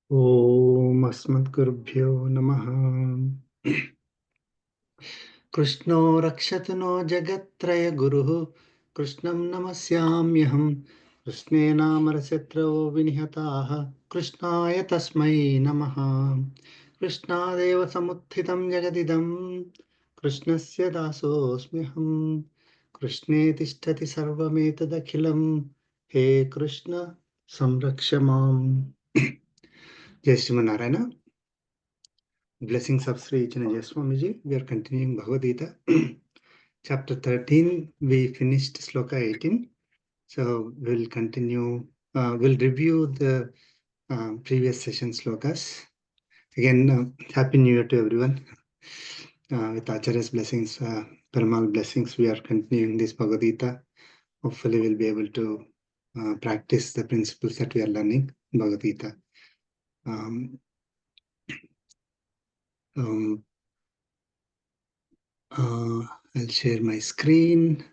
Om Asmadgurubhyo Namaha. Krishno Rakshatano Jagatraya Guruhu Krishnam Namasyamyaham. Krishne Namarasyatrao Vinihataha Krishnaya Tasmai Namaha. Krishna Deva Samuthitam Jagadidam Krishnasya Dasosmyaham. Krishne Tishtati Sarvametadakhilam. He Krishna Samrakshamam. Jai Srimanarayana. Blessings of Sri Chinna Jeeyar Swamiji. We are continuing Bhagavad Gita. Chapter 13, we finished Sloka 18. So we'll continue, we'll review the previous session slokas. Again, Happy New Year to everyone. With Acharya's blessings, Perumal blessings, we are continuing this Bhagavad Gita. Hopefully we'll be able to practice the principles that we are learning in Bhagavad Gita. I'll share my screen.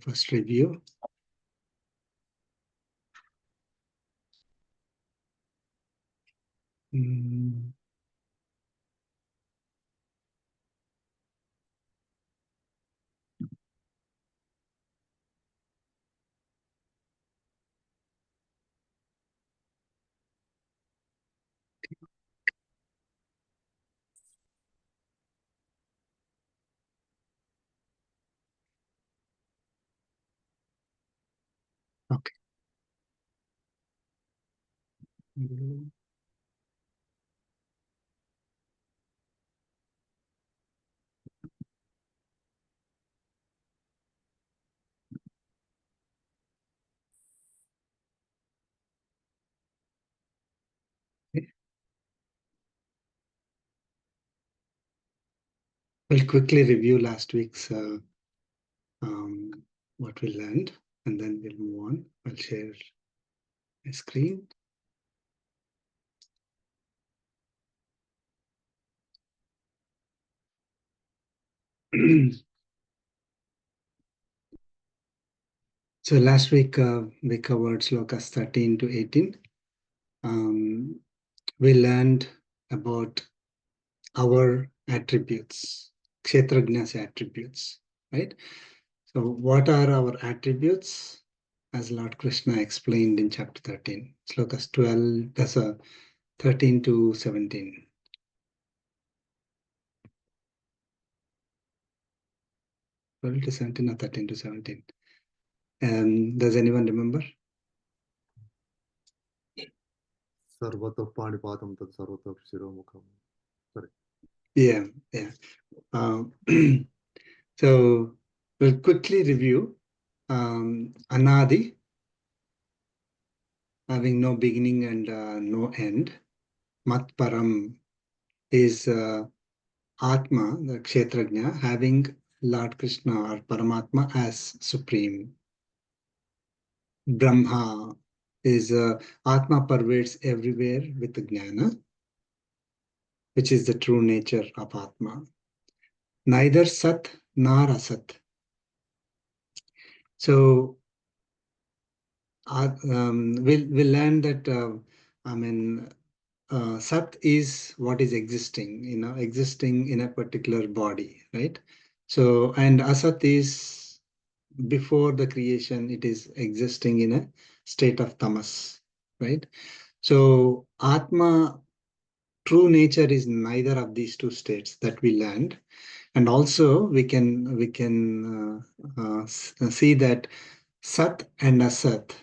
First review. Okay. We'll quickly review last week's what we learned, and then we'll move on. I'll share my screen. So last week we covered slokas 13 to 18. We learned about our attributes, Kshetrajna's attributes, right? So what are our attributes? As Lord Krishna explained in chapter 13, slokas 12, that's 13 to 17. To 17 or 13 to 17. Does anyone remember? Sarvata Panipatam Tat Sarvata Shiromukham. Sorry. Yeah. So we'll quickly review Anadi, having no beginning and no end. Matparam is Atma, the Kshetrajna, having Lord Krishna or Paramatma as supreme. Brahma is Atma pervades everywhere with the Jnana, which is the true nature of Atma. Neither Sat nor Asat. So we'll learn that Sat is what is existing, existing in a particular body, right? So, and Asat is before the creation, it is existing in a state of Tamas, right? So Atma, true nature is neither of these two states that we learned. And also we can see that Sat and Asat,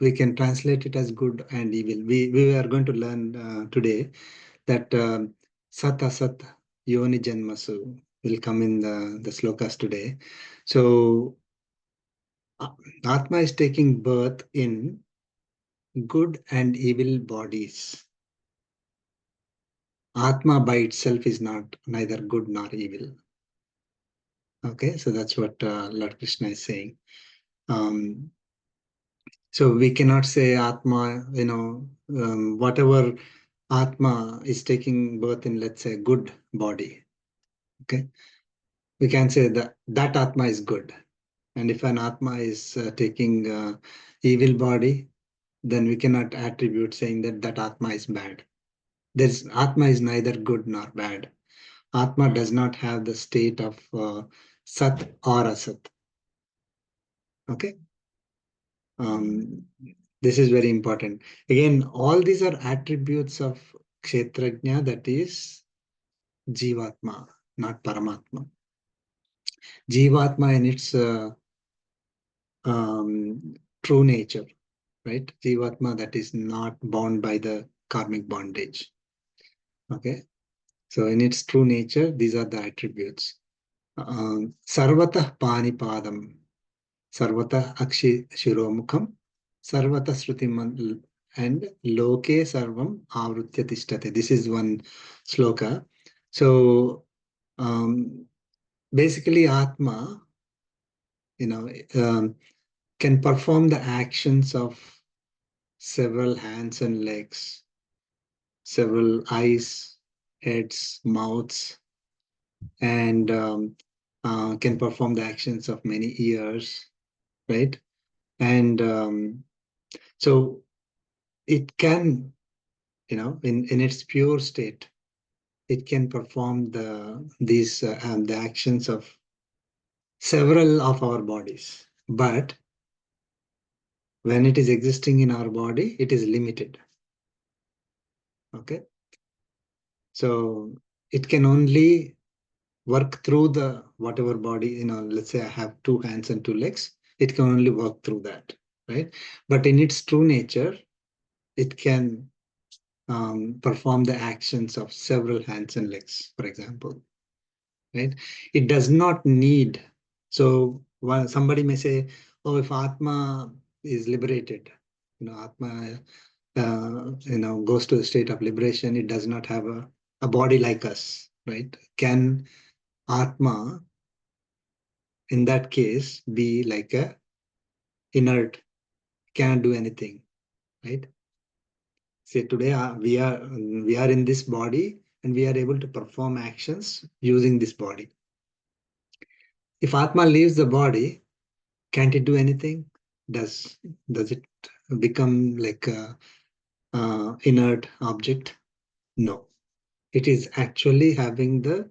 we can translate it as good and evil. We are going to learn today that Sat Asat Yoni Janmasu will come in the slokas today. So Atma is taking birth in good and evil bodies. Atma by itself is not neither good nor evil. Okay, so that's what Lord Krishna is saying. So we cannot say Atma, whatever Atma is taking birth in, let's say, good body. Okay, we can say that Atma is good. And if an Atma is taking evil body, then we cannot attribute saying that Atma is bad. Atma is neither good nor bad. Atma does not have the state of Sat or Asat. Okay. This is very important. Again, all these are attributes of Kshetrajna, that is Jivatma, not Paramatma. Jivatma in its true nature, right? Jivatma that is not bound by the karmic bondage. Okay. So in its true nature, these are the attributes. Sarvatah Panipadam, Sarvatah Akshi Shiromukham, Sarvata Srutiman, and Loke Sarvam Avrutya Tishtate. This is one sloka. So basically, Atma, can perform the actions of several hands and legs, several eyes, heads, mouths, and can perform the actions of many ears, right? And so it can, in its pure state, it can perform the actions of several of our bodies. But when it is existing in our body, it is limited. Okay. So it can only work through the whatever body, let's say I have 2 hands and 2 legs, it can only work through that, right? But in its true nature, it can perform the actions of several hands and legs, for example, right? It does not need. So while somebody may say, oh, if Atma is liberated, Atma, goes to the state of liberation, it does not have a body like us, right? Can Atma, in that case, be like a inert, can't do anything, right? Say today we are in this body and we are able to perform actions using this body. If Atma leaves the body, can't it do anything? Does it become like a inert object? No. It is actually having the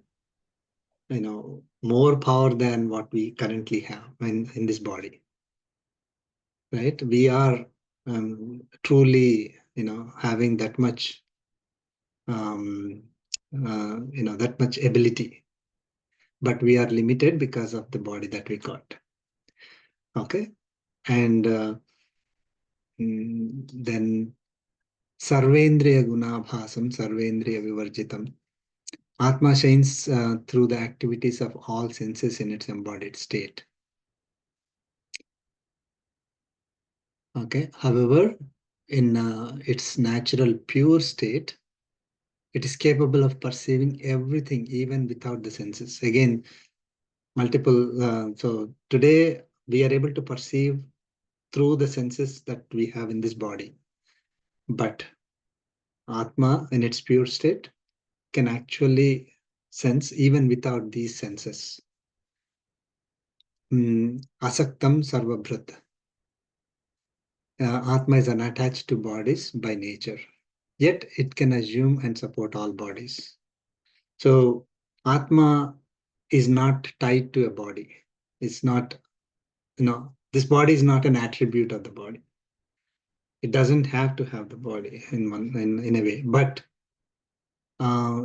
more power than what we currently have in this body. Right? We are truly having that much that much ability, but we are limited because of the body that we got. Okay. And then Sarvendriya Gunabhasam, Sarvendriya Vivarjitam. Atma shines through the activities of all senses in its embodied state. Okay. However, in its natural pure state, it is capable of perceiving everything even without the senses. Again, multiple. So today we are able to perceive through the senses that we have in this body. But Atma in its pure state can actually sense even without these senses. Asaktam Sarvabhrat. Atma is unattached to bodies by nature, yet it can assume and support all bodies. So Atma is not tied to a body. It's not, this body is not an attribute of the body. It doesn't have to have the body in a way, but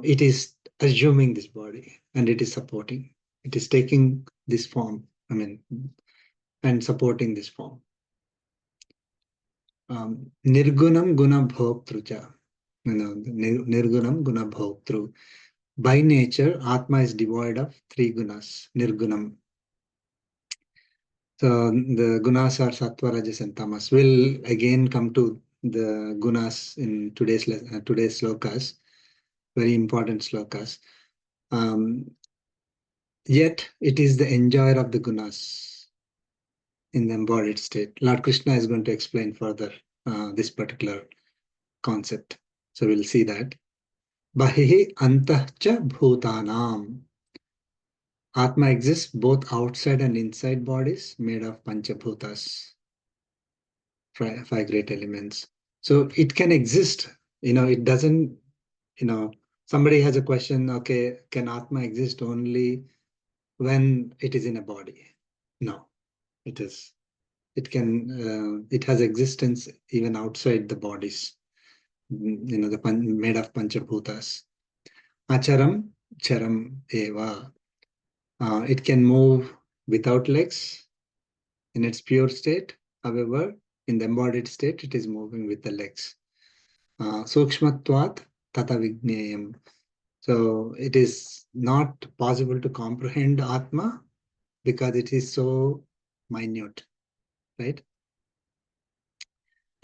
it is assuming this body and it is supporting. It is taking this form, and supporting this form. Nirgunam guna bhoktrucha. Nirgunam guna bhoktru. By nature, Atma is devoid of 3 gunas, Nirgunam. So the gunas are Sattva, Rajas, and Tamas. We'll again come to the gunas in today's slokas, very important slokas. Yet it is the enjoyer of the gunas in the embodied state. Lord Krishna is going to explain further this particular concept. So we'll see that. Bahihi antah cha bhutanam. Atma exists both outside and inside bodies made of panchabhutas. five great elements. So it can exist, it doesn't, somebody has a question, okay, can Atma exist only when it is in a body? No, it is. It has existence even outside the bodies, made of Panchabhutas. Acharam, charam eva. It can move without legs in its pure state. However, in the embodied state, it is moving with the legs. Sukshmatvat tata vigneyam. So it is not possible to comprehend Atma because it is so minute, right?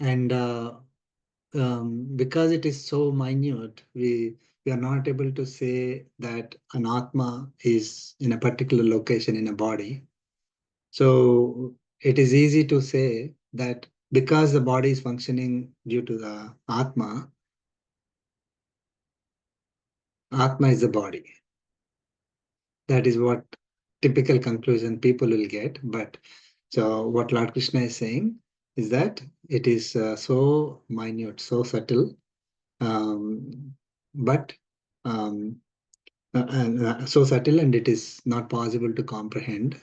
And because it is so minute, we are not able to say that an Atma is in a particular location in a body. So it is easy to say that because the body is functioning due to the Atma, Atma is the body. That is what typical conclusion people will get. But so what Lord Krishna is saying is that it is so minute, so subtle, but um, so subtle, and it is not possible to comprehend,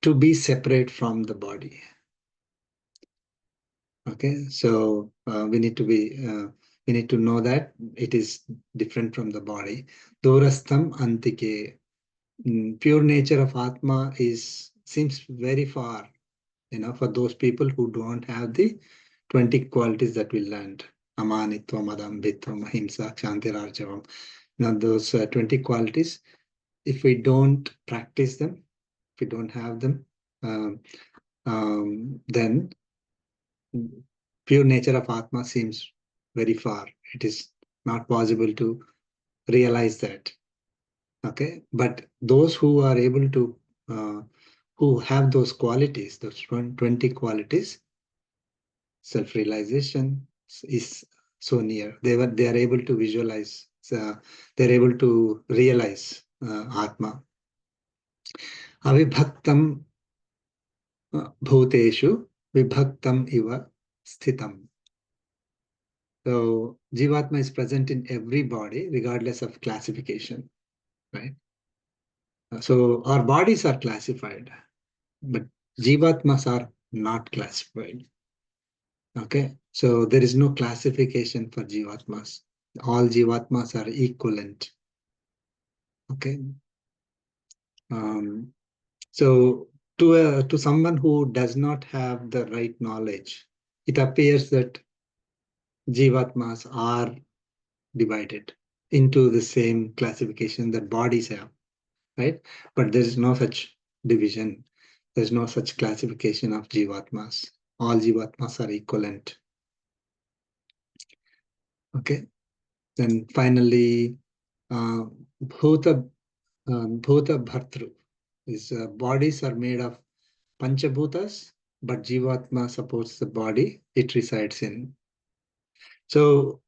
to be separate from the body. Okay, so we need to know that it is different from the body. Dorastham antike. Pure nature of Atma seems very far, for those people who don't have the 20 qualities that we learned. Amanitvam, Adambitvam, Ahimsa, Kshantirarjavam. Now those 20 qualities, if we don't practice them, if we don't have them, then pure nature of Atma seems very far. It is not possible to realize that. Okay, but those who are able to, who have those qualities, those 20 qualities, self-realization is so near. They are able to visualize. They're able to realize Atma. Avibhaktam bhuteshu vibhaktam iva sthitam. So Jivatma is present in every body, regardless of classification, right? So our bodies are classified, but Jivatmas are not classified. Okay, so there is no classification for Jivatmas. All Jivatmas are equivalent. Okay, so to someone who does not have the right knowledge, it appears that Jivatmas are divided into the same classification that bodies have, right? But there is no such division. There is no such classification of Jivatmas. All Jivatmas are equivalent. Okay. Then finally, Bhuta Bhartru is bodies are made of Panchabhutas, but Jivatma supports the body it resides in. So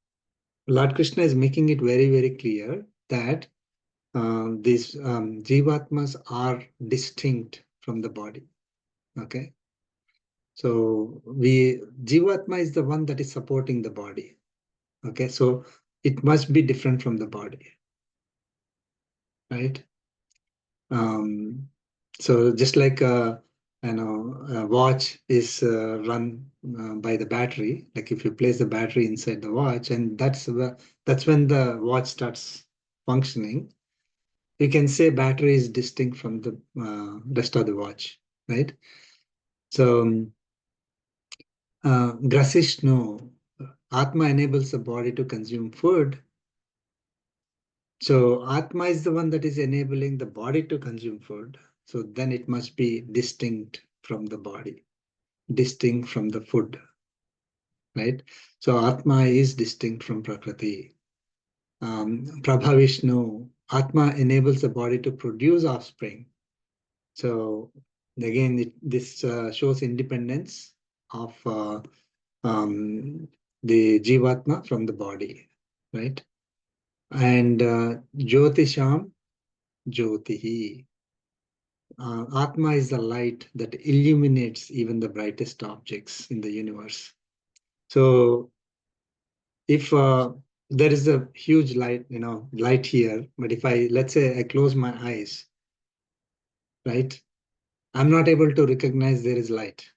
Lord Krishna is making it very, very clear that these Jivatmas are distinct from the body. Okay. So Jivatma is the one that is supporting the body. Okay. So it must be different from the body. Right. So just like a watch is run by the battery, like if you place the battery inside the watch, and that's when the watch starts functioning. You can say battery is distinct from the rest of the watch, right? So Grasishnu, Atma enables the body to consume food. So Atma is the one that is enabling the body to consume food. So then it must be distinct from the body, distinct from the food, right? So Atma is distinct from Prakriti. Prabhavishnu, Atma enables the body to produce offspring. So again, this shows independence of the Jivatma from the body, right? And Jyotisham Jyotihi. Atma is the light that illuminates even the brightest objects in the universe. So if there is a huge light, light here, but if let's say I close my eyes, right, I'm not able to recognize there is light,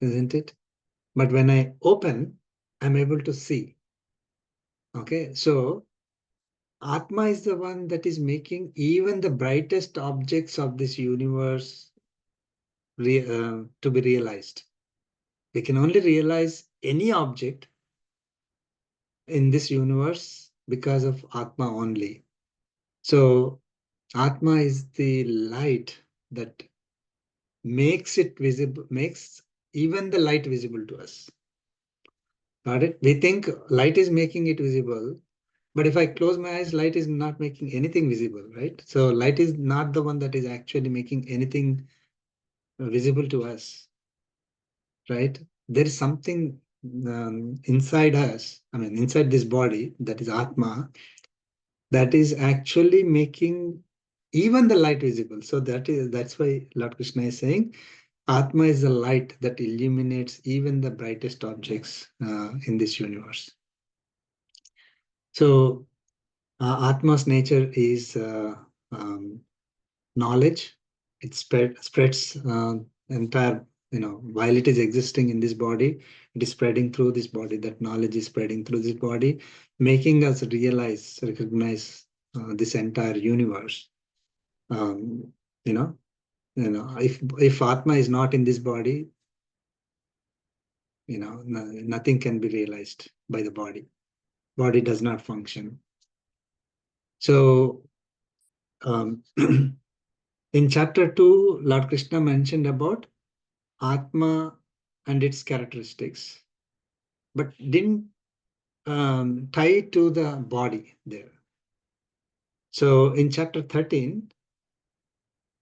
isn't it? But when I open, I'm able to see. Okay, so Atma is the one that is making even the brightest objects of this universe to be realized. We can only realize any object in this universe because of Atma only. So Atma is the light that makes it visible, makes even the light visible to us. Got it? We think light is making it visible, but if I close my eyes, light is not making anything visible, right? So light is not the one that is actually making anything visible to us, right? There is something inside us, I mean, inside this body, that is Atma, that is actually making even the light visible. So that's why Lord Krishna is saying, Atma is the light that illuminates even the brightest objects in this universe. So Atma's nature is knowledge. It spreads entire, while it is existing in this body, it is spreading through this body. That knowledge is spreading through this body, making us recognize this entire universe. Um, you know, if Atma is not in this body, nothing can be realized by the body. Body does not function. So in chapter 2, Lord Krishna mentioned about Atma and its characteristics, but didn't tie to the body there. So in chapter 13,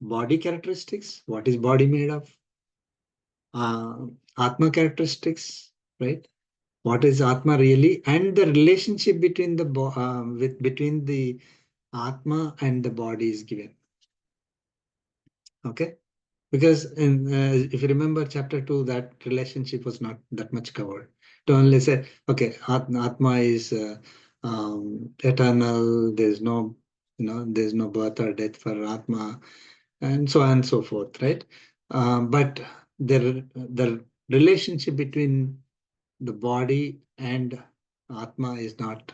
body characteristics, what is body made of? Atma characteristics, right? What is Atma really? And the relationship between between the Atma and the body is given. Okay? Because if you remember chapter 2, that relationship was not that much covered. To only say, okay, Atma is eternal, there's no birth or death for Atma, and so on and so forth, right? But the relationship between the body and Atma is not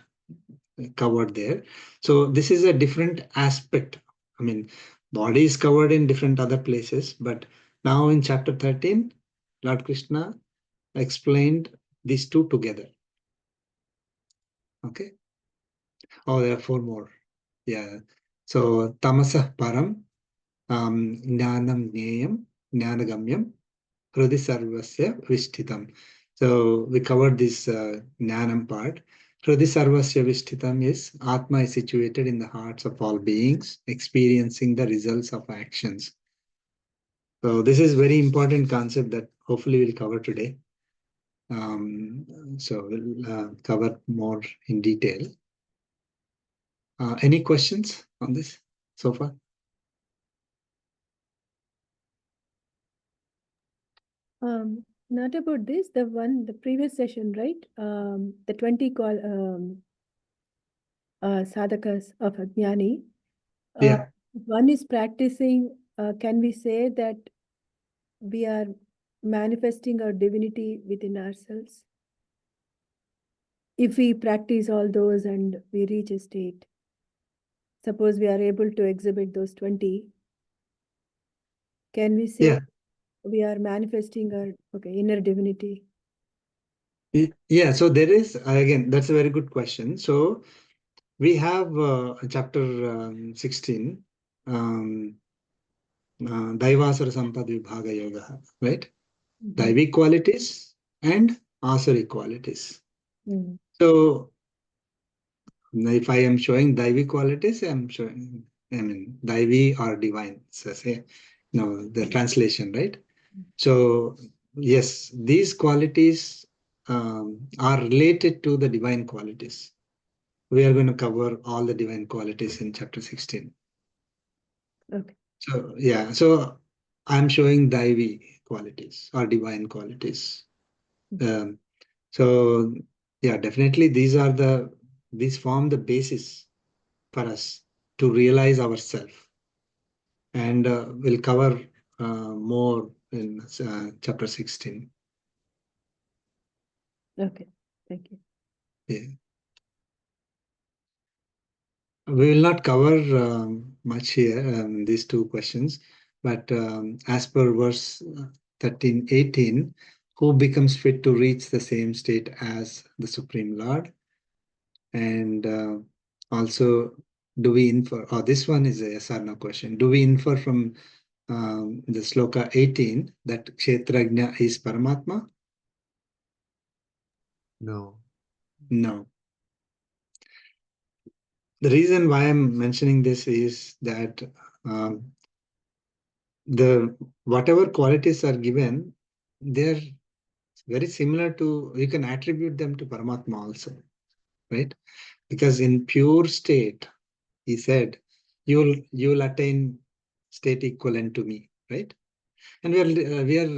covered there. So this is a different aspect. I mean, body is covered in different other places, but now in chapter 13, Lord Krishna explained these two together. Okay. Oh, there are four more. Yeah. So Tamasah Param, Jnanam Jneyam, Jnanagamyam, Hrudi Sarvasya Vishtitam. So we covered this Jnanam part. Hrudi Sarvasya Vishtitam is Atma is situated in the hearts of all beings, experiencing the results of actions. So this is very important concept that hopefully we'll cover today. So we'll cover more in detail. Any questions on this so far? Not about this, the previous session, right? The 20 sadhakas of Ajnani. Yeah. One is practicing, can we say that we are manifesting our divinity within ourselves? If we practice all those and we reach a state, suppose we are able to exhibit those 20, can we say we are manifesting our inner divinity? Yeah, so there is, again, that's a very good question. So we have chapter 16, Daivasara Sampad Vibhaga Yoga, right? Daivi qualities and Asari qualities. So if I am showing Daivi qualities, I'm showing, Daivi or divine, so say, the translation, right? So yes, these qualities are related to the divine qualities. We are going to cover all the divine qualities in chapter 16. Okay. So yeah, so I'm showing Daivi qualities or divine qualities. So yeah, definitely these form the basis for us to realize ourselves, and we'll cover more in chapter 16. Okay, thank you. Yeah. We will not cover much here, these two questions, but as per verse 13, 18, who becomes fit to reach the same state as the Supreme Lord? And also, do we infer, oh, this one is a yes or no question. Do we infer from the sloka 18 that Kshetrajna is Paramatma? No. No. The reason why I'm mentioning this is that um, the whatever qualities are given, they're very similar to, you can attribute them to Paramatma also, right? Because in pure state, he said, you'll attain state equivalent to me, right? And we are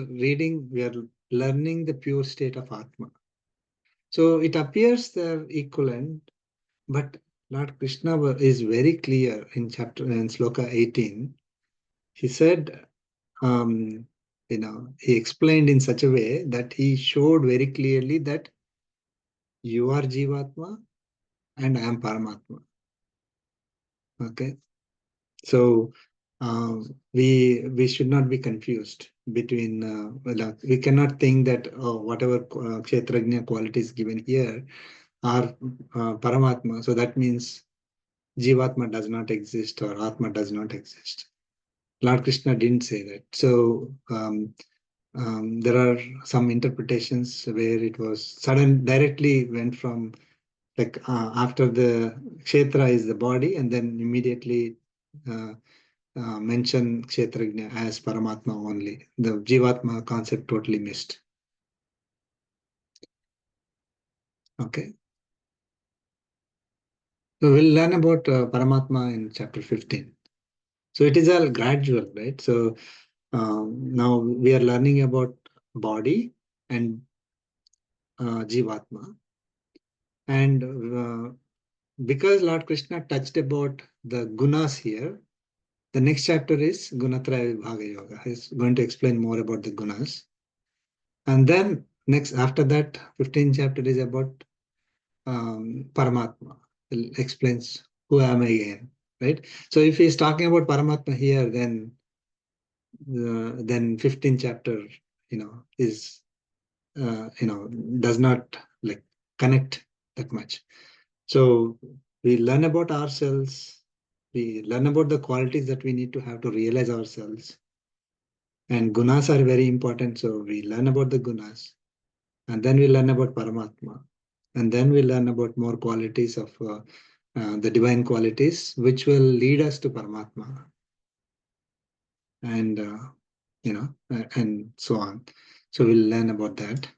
learning the pure state of Atma. So it appears they're equivalent, but Lord Krishna is very clear in sloka 18. He said, he explained in such a way that he showed very clearly that you are Jivatma and I am Paramatma. Okay. So we should not be confused between, we cannot think that whatever Kshetrajna qualities given here are Paramatma. So that means Jivatma does not exist or Atma does not exist. Lord Krishna didn't say that. So there are some interpretations where it was directly went from like after the Kshetra is the body, and then immediately mention Kshetrajna as Paramatma only. The Jivatma concept totally missed. Okay. So we'll learn about Paramatma in chapter 15. So it is all gradual, right? So now we are learning about body and Jivatma. And because Lord Krishna touched about the gunas here, the next chapter is Gunatraya Vibhaga Yoga. He's going to explain more about the gunas. And then next, after that, 15th chapter is about Paramatma. It explains who am I again, right? So if he's talking about Paramatma here, then 15th chapter, is does not like connect that much. So we learn about ourselves. We learn about the qualities that we need to have to realize ourselves. And gunas are very important. So we learn about the gunas. And then we learn about Paramatma. And then we learn about more qualities of the divine qualities, which will lead us to Paramatma. And, and so on. So we'll learn about that.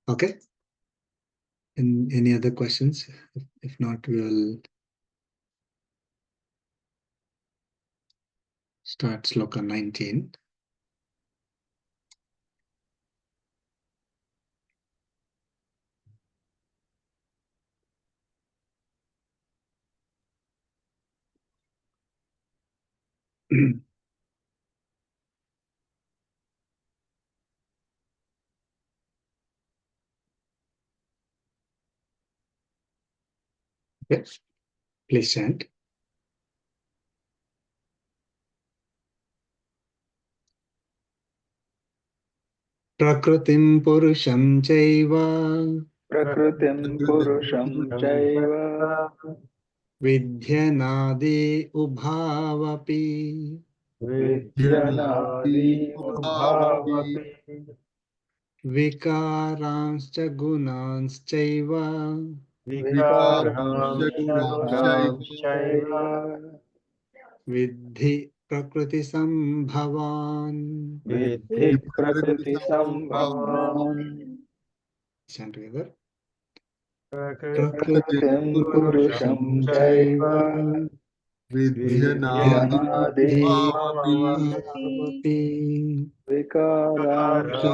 Okay. Any other questions? If not, we'll start sloka 19. Yes, please chant. Prakrutim purusham chaiva Prakrutim purusham chaiva vidhyanadi ubhavapi vidyanadi ubhavapi vikaranscha gunanschaiva vikaramscha gunamschaiva vidhi prakriti sambhavan. vidhi prakriti sambhavan. Chant together. प्रकृतिं पुरुषं चैव विद्यनादि विद्यनादि भावपि विकारांश्च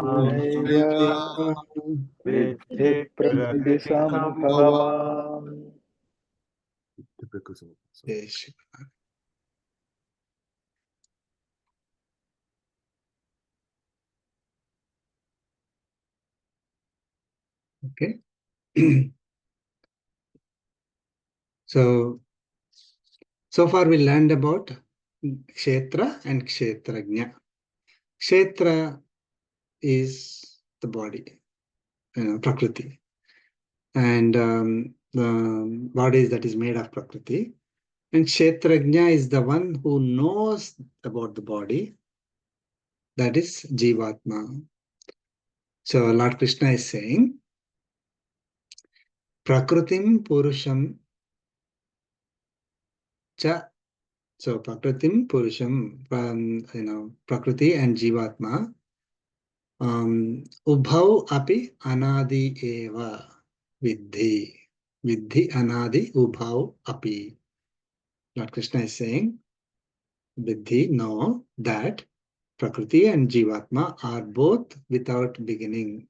गुणैव विद्धि प्रकृतिसम्भवान्। Yes. Okay. So far we learned about Kshetra and Kshetrajna. Kshetra is the body, Prakruti. And the body that is made of Prakriti. And Kshetrajna is the one who knows about the body, that is Jivatma. So Lord Krishna is saying, Prakrutim Purusham Cha. So Prakrutim Purusham, Prakriti and Jivatma, Ubhau api anadi eva vidhi. Vidhi anadi ubhau api. Lord Krishna is saying, Vidhi, know that Prakriti and Jivatma are both without beginning.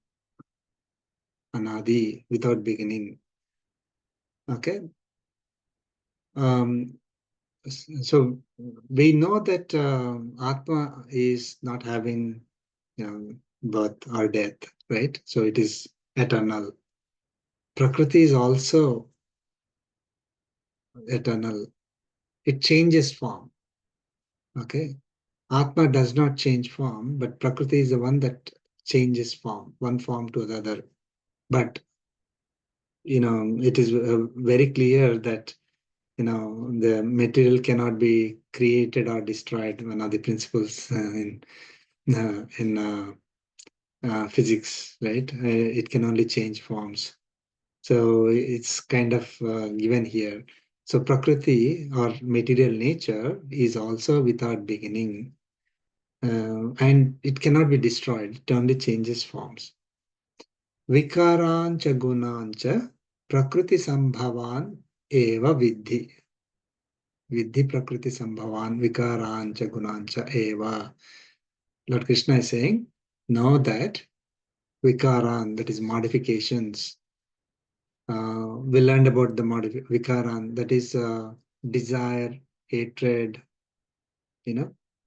Anadi, without beginning. Okay. So we know that Atma is not having birth or death, right? So it is eternal. Prakriti is also eternal. It changes form. Okay. Atma does not change form, but Prakriti is the one that changes form, one form to the other. But it is very clear that the material cannot be created or destroyed. One of the principles in physics, right? It can only change forms. So it's kind of given here. So Prakriti or material nature is also without beginning, and it cannot be destroyed. It only changes forms. Vikarancha gunancha prakriti sambhavan eva vidhi. Vidhi prakriti sambhavan vikarancha gunancha eva. Lord Krishna is saying, know that vikaran, that is modifications. We learned about the vikaran, that is desire, hatred.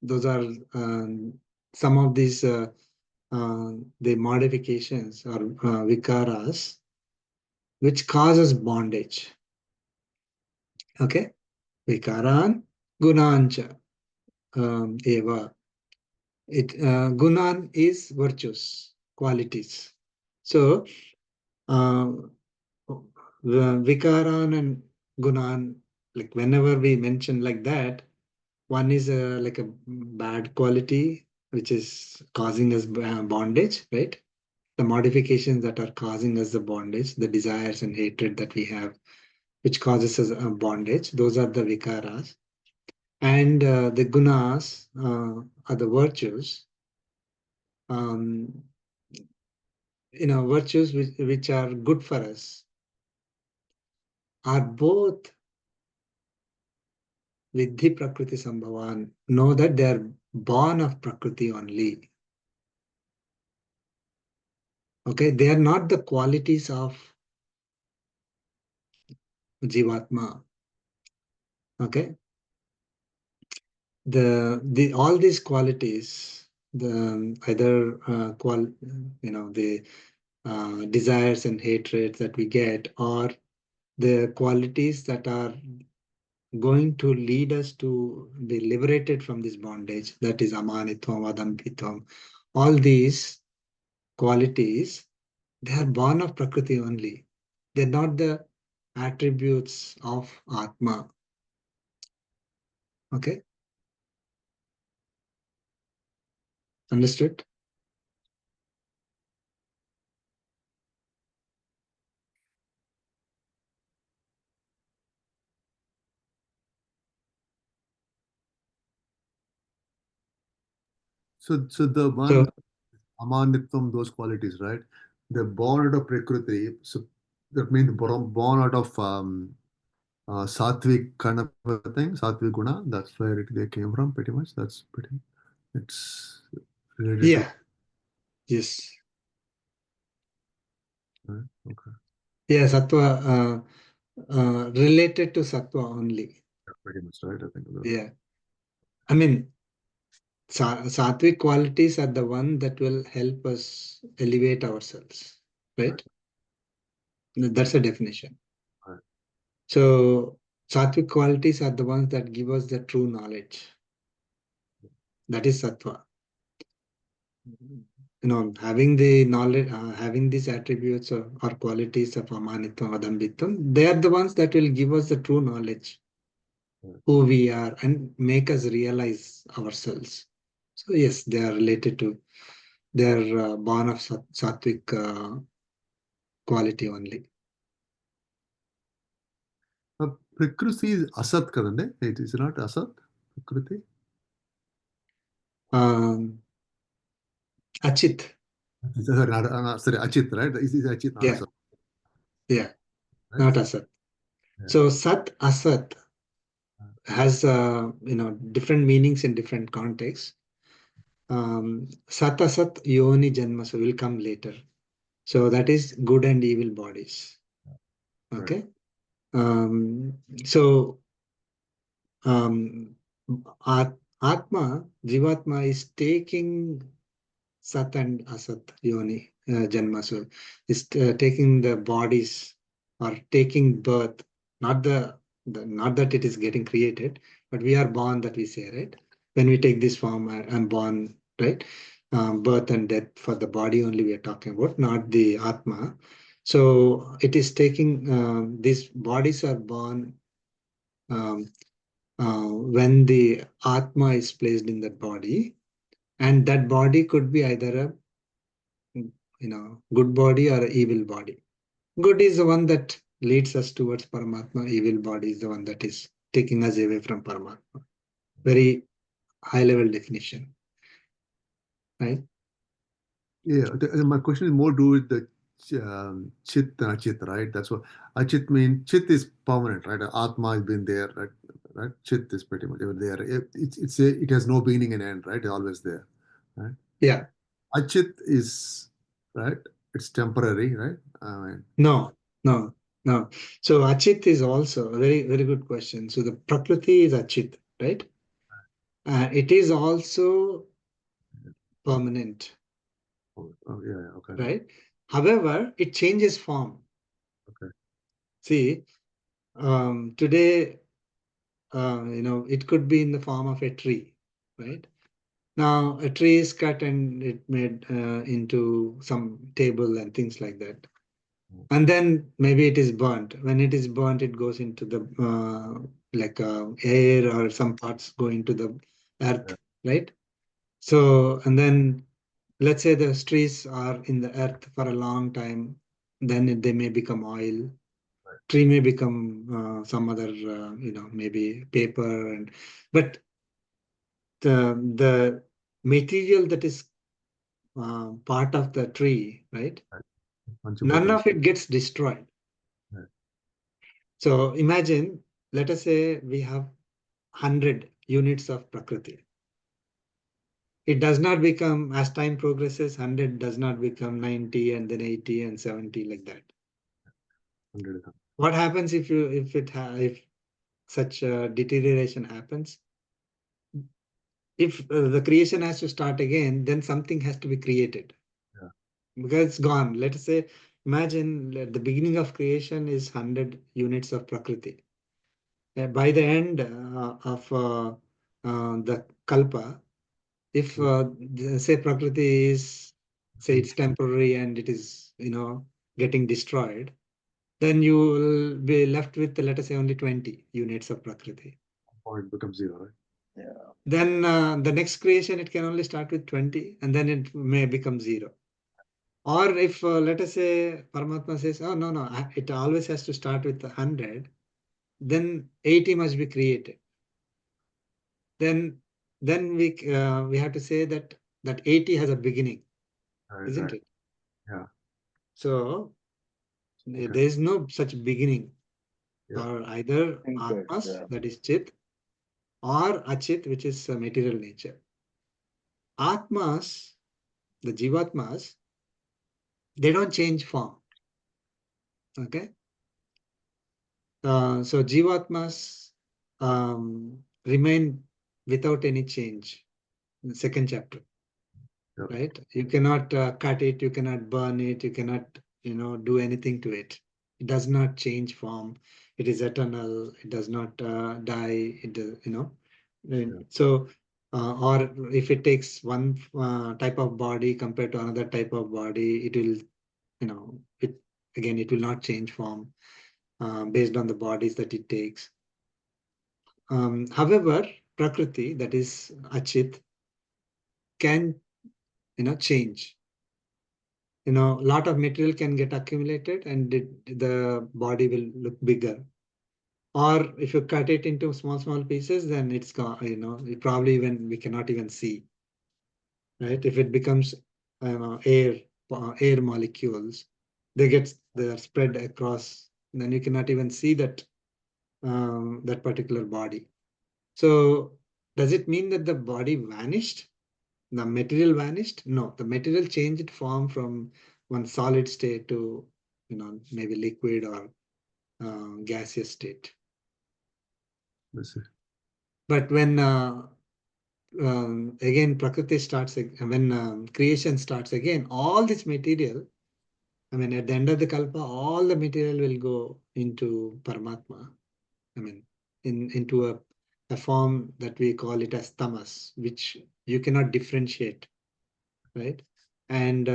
Those are some of these the modifications or vikaras which causes bondage. Okay, vikaran gunancha eva. Gunan is virtues, qualities. So vikaran and gunan, like whenever we mention like that, one is like a bad quality which is causing us bondage, right? The modifications that are causing us the bondage, the desires and hatred that we have, which causes us bondage, those are the vikaras. And the gunas are the virtues. Virtues which are good for us are both Vidhi Prakriti Sambhavan. Know that they are born of Prakriti only. Okay, they are not the qualities of Jivatma. Okay, all these qualities, the either the desires and hatreds that we get, or the qualities that are going to lead us to be liberated from this bondage, that is amanitvam, adambitvam. All these qualities, they are born of Prakriti only. They're not the attributes of Atma. Okay? Understood? So the one So, amanitvam, those qualities, right? they're born out of Prakruti. So that means born out of Sattvic kind of a thing, Sattvic Guna. That's where they came from, pretty much. That's pretty. It's related to. Yeah. Yes. Right? Okay. Yeah, Sattva related to Sattva only. Yeah, pretty much, right? I think. Yeah. I mean, Sattvic qualities are the one that will help us elevate ourselves, right? That's a definition. Right. So Sattvic qualities are the ones that give us the true knowledge. That is Sattva. Having the knowledge, having these attributes or qualities of Amanitvam, Adambitvam, they are the ones that will give us the true knowledge, who we are, and make us realize ourselves. So yes, they are related to, they are born of Sattvic quality only. Prakruti is Asat kadande. It is not Asat. Prakruti. Achit. Sorry, Achit, right? Is Achit not Yeah. Asat? Yeah. Right? Not Asat. Yeah. So Sat, Asat has different meanings in different contexts. Sat Asat Yoni Janmasu will come later. So that is good and evil bodies. Okay. So Atma, Jivatma is taking Sat and Asat Yoni Janmasu, is taking the bodies or taking birth, not not that it is getting created, but we are born, that we say, right? When we take this form, I'm born, right? Birth and death for the body only we are talking about, not the Atma. So it is taking, these bodies are born um, when the Atma is placed in that body, and that body could be either a good body or evil body. Good is the one that leads us towards Paramatma. Evil body is the one that is taking us away from Paramatma. Very high level definition, right? Yeah, my question is more to do with the Chit and Achit, right? That's what Achit means. Chit is permanent, right? Atma has been there, right? Right? Chit is pretty much ever there. It has no beginning and end, right? It's always there, right? Yeah. Achit is right. It's temporary, right? No, no, no. So Achit is also a very, very good question. So the Prakriti is Achit, right? It is also permanent, Yeah, okay, right? However, it changes form. okay. See, today, it could be in the form of a tree, right? Now, a tree is cut and it made into some table and things like that. And then maybe it is burnt. When it is burnt, it goes into the air, or some parts go into the earth, right? So, and then let's say the trees are in the earth for a long time, then they may become oil. Tree may become some other, maybe paper, but the material that is part of the tree, right? None of it gets destroyed. Right. So imagine, let us say we have 100 units of Prakriti. It does not become, as time progresses, 100 does not become 90 and then 80 and 70 like that. 100. What happens if if such deterioration happens? If the creation has to start again, then something has to be created. Yeah. Because it's gone. Let us say, imagine the beginning of creation is 100 units of Prakriti. By the end of the Kalpa, if say Prakriti is, say it's temporary and it is, getting destroyed, then you will be left with, let us say, only 20 units of Prakriti. Point becomes zero, right? Yeah. Then the next creation, it can only start with 20 and then it may become zero. Or if, let us say, Paramatma says, oh, no, it always has to start with 100, then 80 must be created. Then we have to say that 80 has a beginning, Right, isn't right. it? Yeah. So Okay. there is no such beginning. Yeah. Or either Thinkers, Atmas, yeah. that is Chit, or Achit, which is material nature. Atmas, the Jivatmas, they don't change form. Okay. So Jivatmas remain without any change. In the second chapter, Yeah. right? You cannot cut it, you cannot burn it, you cannot, do anything to it. It does not change form. It is eternal. It does not die. It does, So, or if it takes one type of body compared to another type of body, it will, it will not change form based on the bodies that it takes. However, Prakruti, that is Achit, can, change. A lot of material can get accumulated and the body will look bigger. Or if you cut it into small pieces, then it's gone, it probably even we cannot even see, right? If it becomes, air molecules, they're spread across, then you cannot even see that particular body. So does it mean that the body vanished? The material vanished? No, the material changed form from one solid state to, maybe liquid or gaseous state. I see. But when again Prakriti starts, when creation starts again, all this material, I mean, at the end of the Kalpa, all the material will go into Paramatma. I mean, into a form that we call it as Tamas, which you cannot differentiate, right? And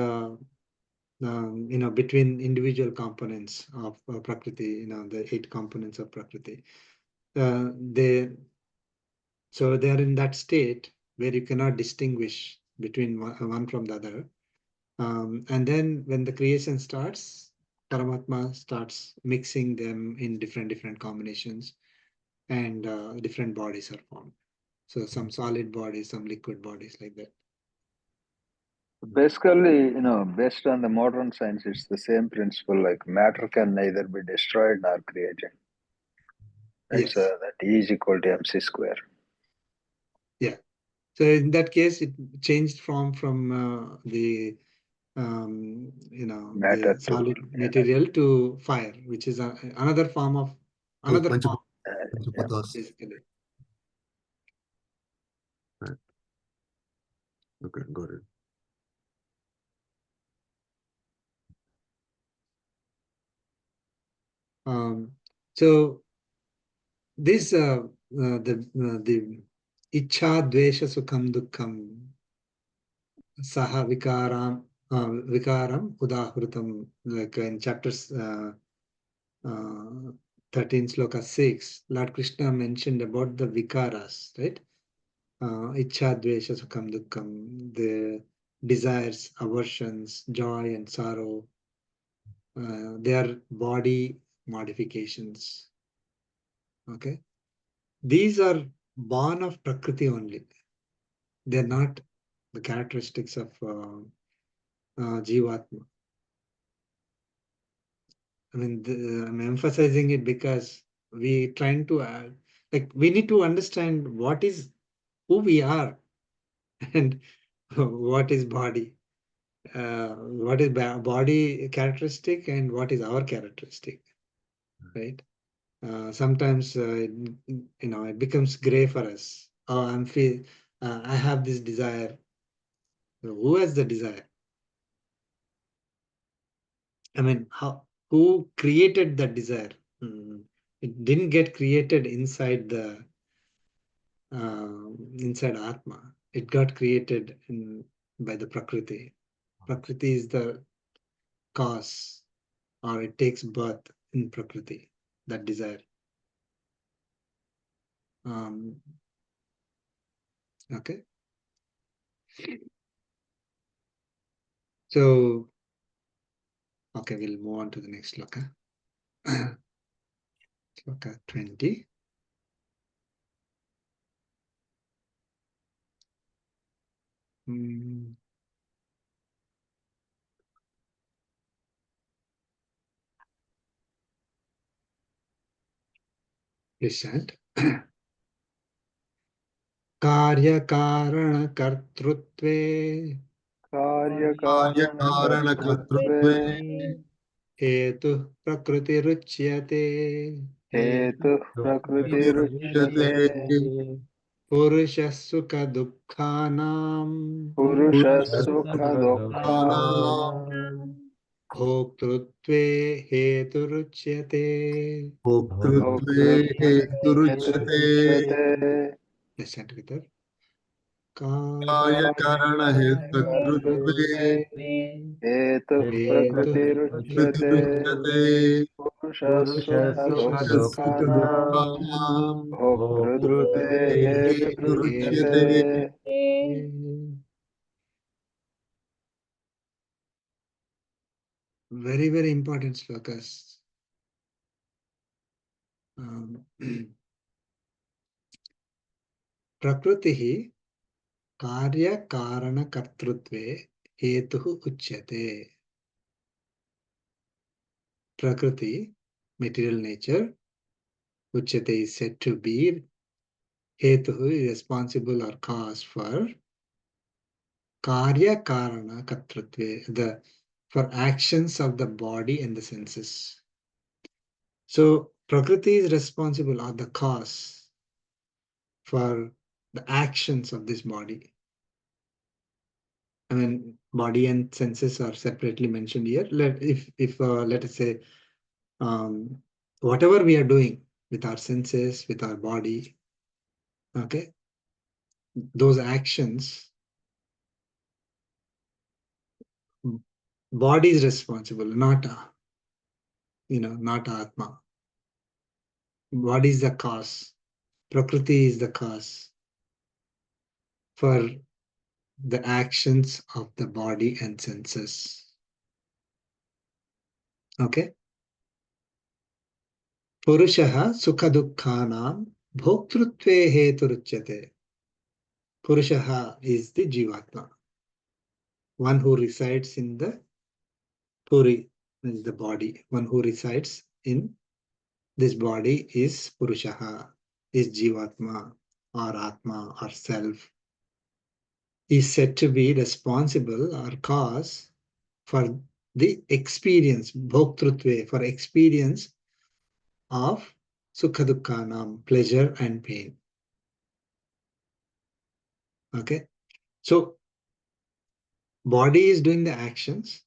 between individual components of Prakriti, the 8 components of Prakriti, they so they are in that state where you cannot distinguish between one from the other. And then when the creation starts, Paramatma starts mixing them in different combinations, and different bodies are formed. So some solid bodies, some liquid bodies, like that. Basically, based on the modern science, it's the same principle. Like matter can neither be destroyed nor created. It's Yes. that E is equal to mc square. Yeah. So in that case, it changed from the Matter the to solid material to fire, which is another form of So another form, yeah. Panchapatas. basically. Right. Okay, got it. So this the ichha dvesha sukham dukkham saha vikaram udahrutam, like in chapters 13 sloka 6, Lord Krishna mentioned about the vikaras, right? Ichha dvesha sukham dukkham, the desires, aversions, joy and sorrow, they are body modifications. Okay, these are born of Prakriti only. They're not the characteristics of Jivatma. I mean, I'm emphasizing it because we trying to we need to understand who we are and what is body, what is body characteristic and what is our characteristic, right? Sometimes it becomes gray for us. Oh, I have this desire. Who has the desire? I mean, who created that desire? It didn't get created inside Atma. It got created by the Prakriti. Prakriti is the cause, or it takes birth in Prakriti, that desire. Okay. So, okay, we'll move on to the next sloka. Sloka 20. Please chant. कार्यकारणकर्तृत्वे कार्यकारणकर्तृत्वे हेतुः प्रकृतिरुच्यते हेतुः प्रकृतिरुच्यते पुरुषः सुखदुःखानां पुरुषः सुखदुःखानां भोक्तृत्वे हेतुरुच्यते. भोक्तृत्वे हेतुरुच्यते Let's chant together. कार्यकारणकर्तृत्वे हेतुः प्रकृतिरुच्यते प्रतिरुच्यते पुरुषः सुखदुःखानां सुखदुःखानां भोक्तृत्वे हेतुरुच्यते. Very, very important slokas. Prakrutihi karya karana kartrutve hetuhu uchyate. Prakriti, material nature, uchyate is said to be, hetuhu is responsible or cause for karya karana kartrutve, for actions of the body and the senses. So Prakriti is responsible or the cause for the actions of this body. I mean, body and senses are separately mentioned here. If let us say, whatever we are doing with our senses, with our body, okay, those actions, body is responsible, not not Atma. Body is the cause. Prakriti is the cause for the actions of the body and senses. Okay. Purushaha sukhadukhanam bhoktrutve heturuchyate. Purushaha is the Jivatma, one who resides in the Puri, is the body. One who resides in this body is Purushaha, is Jivatma or Atma or Self. Is said to be responsible or cause for the experience, bhoktrutve, for experience of sukhadukhanam, pleasure and pain. Okay, so body is doing the actions,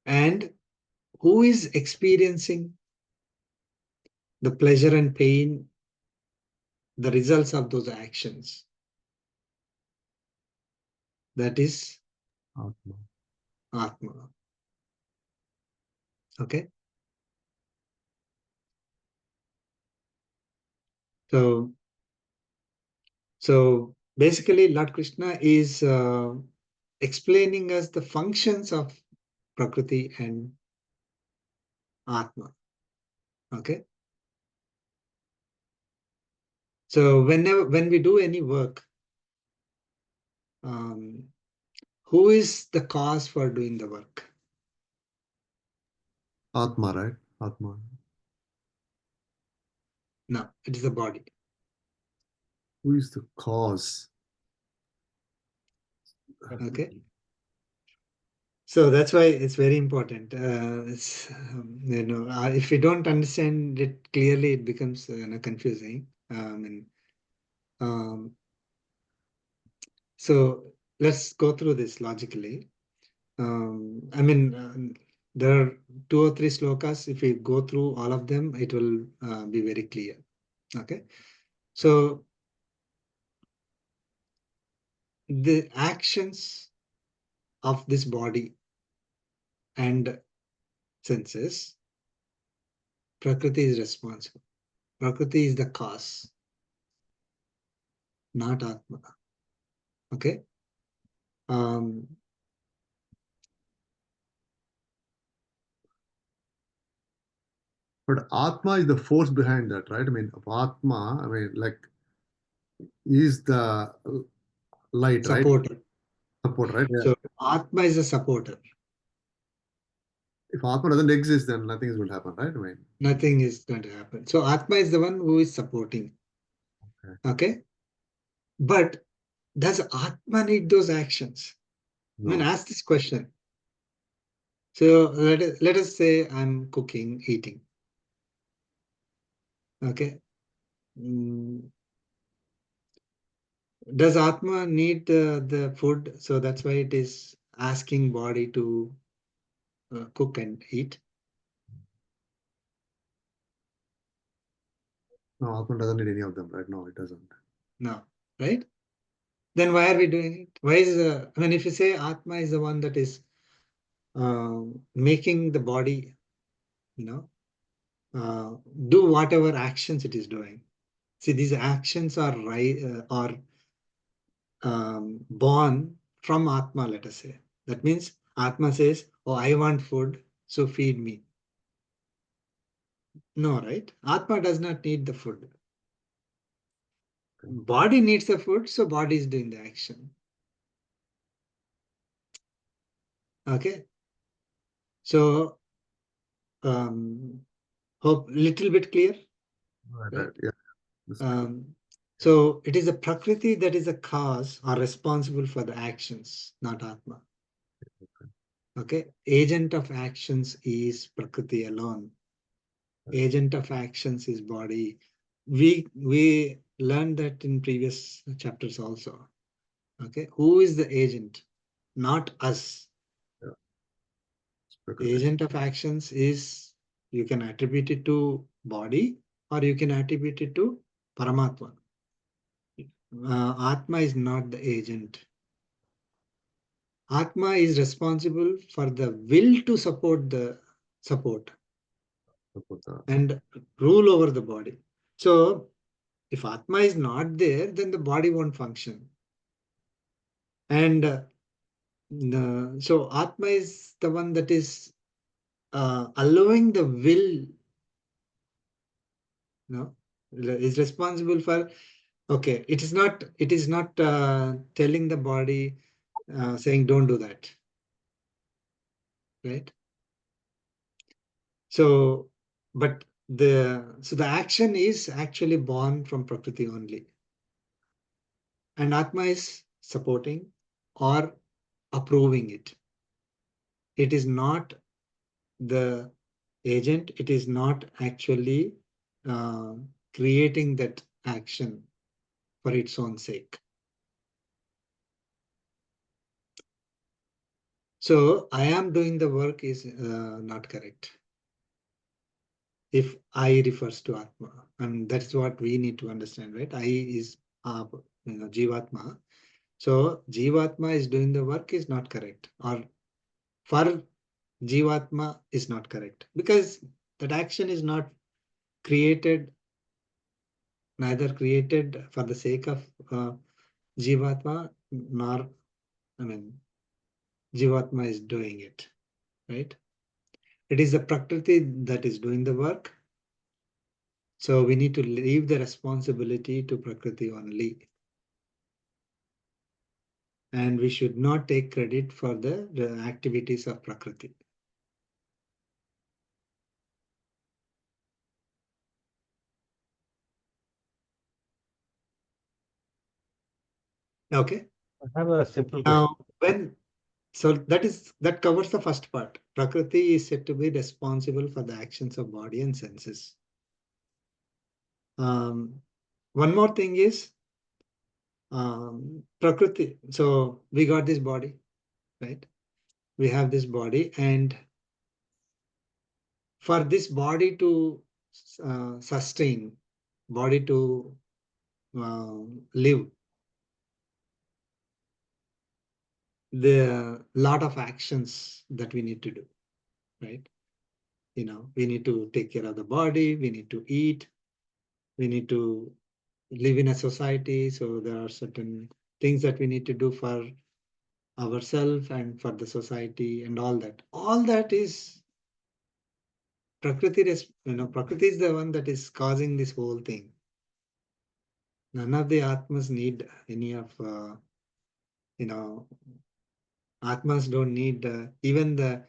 and who is experiencing the pleasure and pain, the results of those actions? That is Atma. Atma. Okay. So basically Lord Krishna is explaining us the functions of Prakriti and Atma. Okay. So when we do any work, who is the cause for doing the work? Atma, right? Atma. No, it is the body. Who is the cause? Okay. So that's why it's very important. If we don't understand it clearly, it becomes confusing. So let's go through this logically. There are 2 or 3 slokas. If we go through all of them, it will be very clear. Okay. So the actions of this body and senses, Prakriti is responsible. Prakriti is the cause, not Atma. Okay. But Atma is the force behind that, right? I mean, Atma, like, is the light, right? Supporter. Support, right? Yeah. So Atma is a supporter. if Atma doesn't exist, then nothing is going to happen, right? I mean, Nothing is going to happen. So Atma is the one who is supporting. Okay. But does Atma need those actions? I mean, no. ask this question. So let us say I'm cooking, eating. Okay. Does Atma need the food? So that's why it is asking body to cook and eat. No, Atma doesn't need any of them, right? No, it doesn't. No, right? Then why are we doing it? Why is I mean, if you say Atma is the one that is making the body, do whatever actions it is doing. See, these actions are born from Atma, let us say. That means Atma says, oh, I want food, so feed me. No, right? Atma does not need the food. Body needs the food, so body is doing the action. Okay. So, hope little bit clear. Right? Yeah. So it is the Prakriti that is the cause or responsible for the actions, not Atma. Okay. Agent of actions is Prakriti alone. Agent of actions is body. We learned that in previous chapters also. Okay. Who is the agent? Not us. Prakriti. Agent of actions is, you can attribute it to body or you can attribute it to Paramatma. Atma is not the agent. Atma is responsible for the will to support and rule over the body. So if Atma is not there, then the body won't function. And so Atma is the one that is allowing the will, is responsible for, okay, it is not telling the body, saying don't do that. Right? So, but the action is actually born from Prakriti only. And Atma is supporting or approving it. It is not the agent, it is not actually creating that action for its own sake. So I am doing the work is not correct. If I refers to Atma, and that's what we need to understand, right? I is Jivatma. So Jivatma is doing the work is not correct, or for Jivatma is not correct, because that action is not created, neither created for the sake of Jivatma, nor, I mean, Jivatma is doing it, right? It is the Prakriti that is doing the work. So we need to leave the responsibility to Prakriti only. And we should not take credit for the activities of Prakriti. Okay. I have a simple Now, question. so that covers the first part. Prakriti is said to be responsible for the actions of body and senses. One more thing is Prakriti. So we got this body, right? We have this body, and for this body to sustain, body to live, there are a lot of actions that we need to do, right? We need to take care of the body, we need to eat, we need to live in a society. So there are certain things that we need to do for ourselves and for the society and all that. All that is Prakriti. Prakriti is the one that is causing this whole thing. None of the Atmas need any of, Atmas don't need even the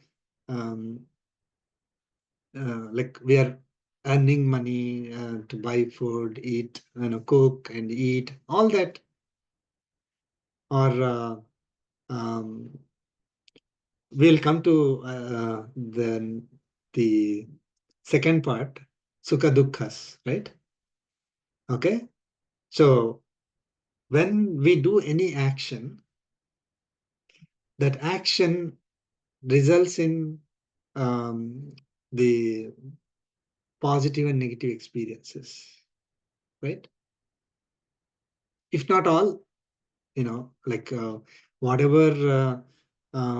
like we are earning money to buy food, eat, cook and eat, all that, or we'll come to the second part, sukha dukkhas, right? Okay, so when we do any action, that action results in the positive and negative experiences, right? If not all, like whatever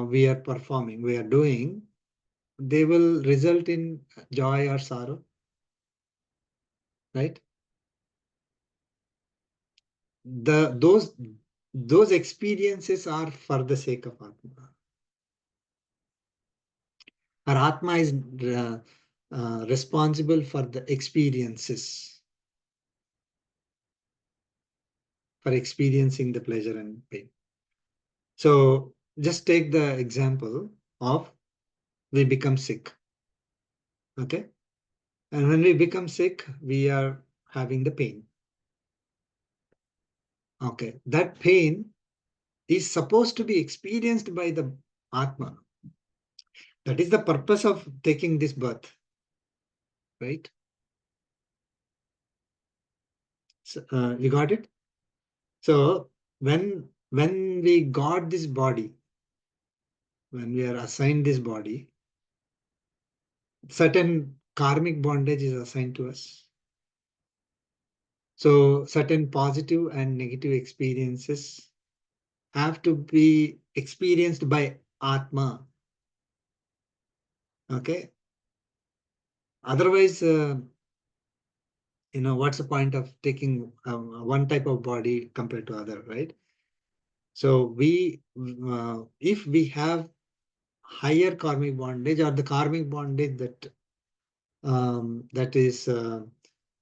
we are performing, we are doing, they will result in joy or sorrow, right? Those experiences are for the sake of Atma. Our Atma is responsible for the experiences, for experiencing the pleasure and pain. So just take the example of we become sick. Okay. And when we become sick, we are having the pain. Okay. That pain is supposed to be experienced by the Atma. That is the purpose of taking this birth. Right? So, you got it? So when we got this body, when we are assigned this body, certain karmic bondage is assigned to us. So certain positive and negative experiences have to be experienced by Atma. Okay. Otherwise, what's the point of taking one type of body compared to other, right? So if we have higher karmic bondage or the karmic bondage that is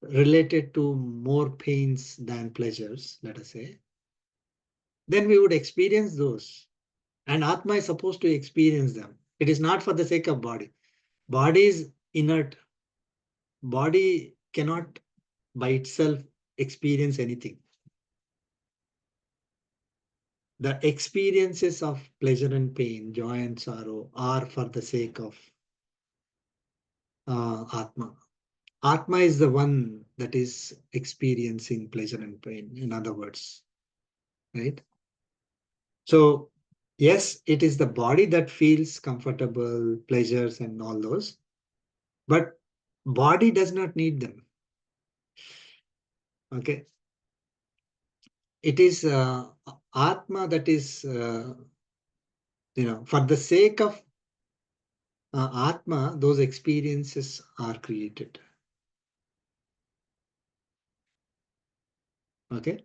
related to more pains than pleasures, let us say, then we would experience those. And Atma is supposed to experience them. It is not for the sake of body. Body is inert. Body cannot by itself experience anything. The experiences of pleasure and pain, joy and sorrow are for the sake of Atma. Atma is the one that is experiencing pleasure and pain, in other words, right? So, yes, it is the body that feels comfortable, pleasures and all those, but body does not need them. Okay. It is Atma that is, for the sake of Atma, those experiences are created. Okay.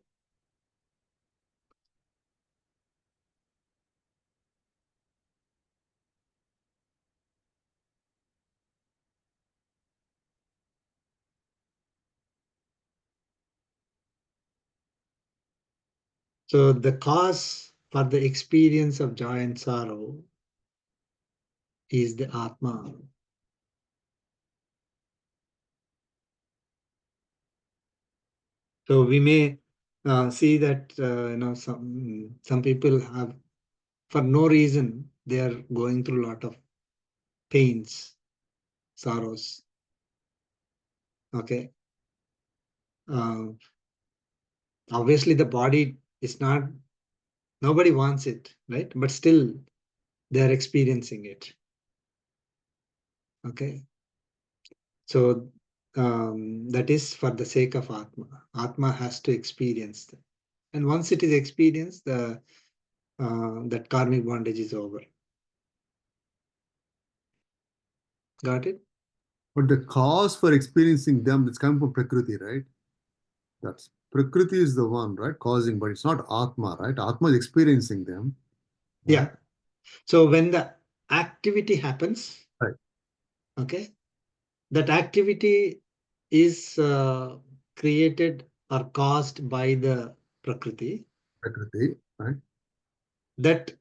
So the cause for the experience of joy and sorrow is the Atma. So we may see that some people have, for no reason, they are going through a lot of pains, sorrows. Okay. Obviously, the body is not. Nobody wants it, right? But still, they are experiencing it. Okay. So that is for the sake of Atma. Atma has to experience them. And once it is experienced, that karmic bondage is over. Got it? But the cause for experiencing them is coming from Prakruti, right? That's Prakruti is the one, right, causing, but it's not Atma, right? Atma is experiencing them. Right? Yeah. So when the activity happens, right, okay, that activity is created or caused by the Prakriti Prakruti, right? that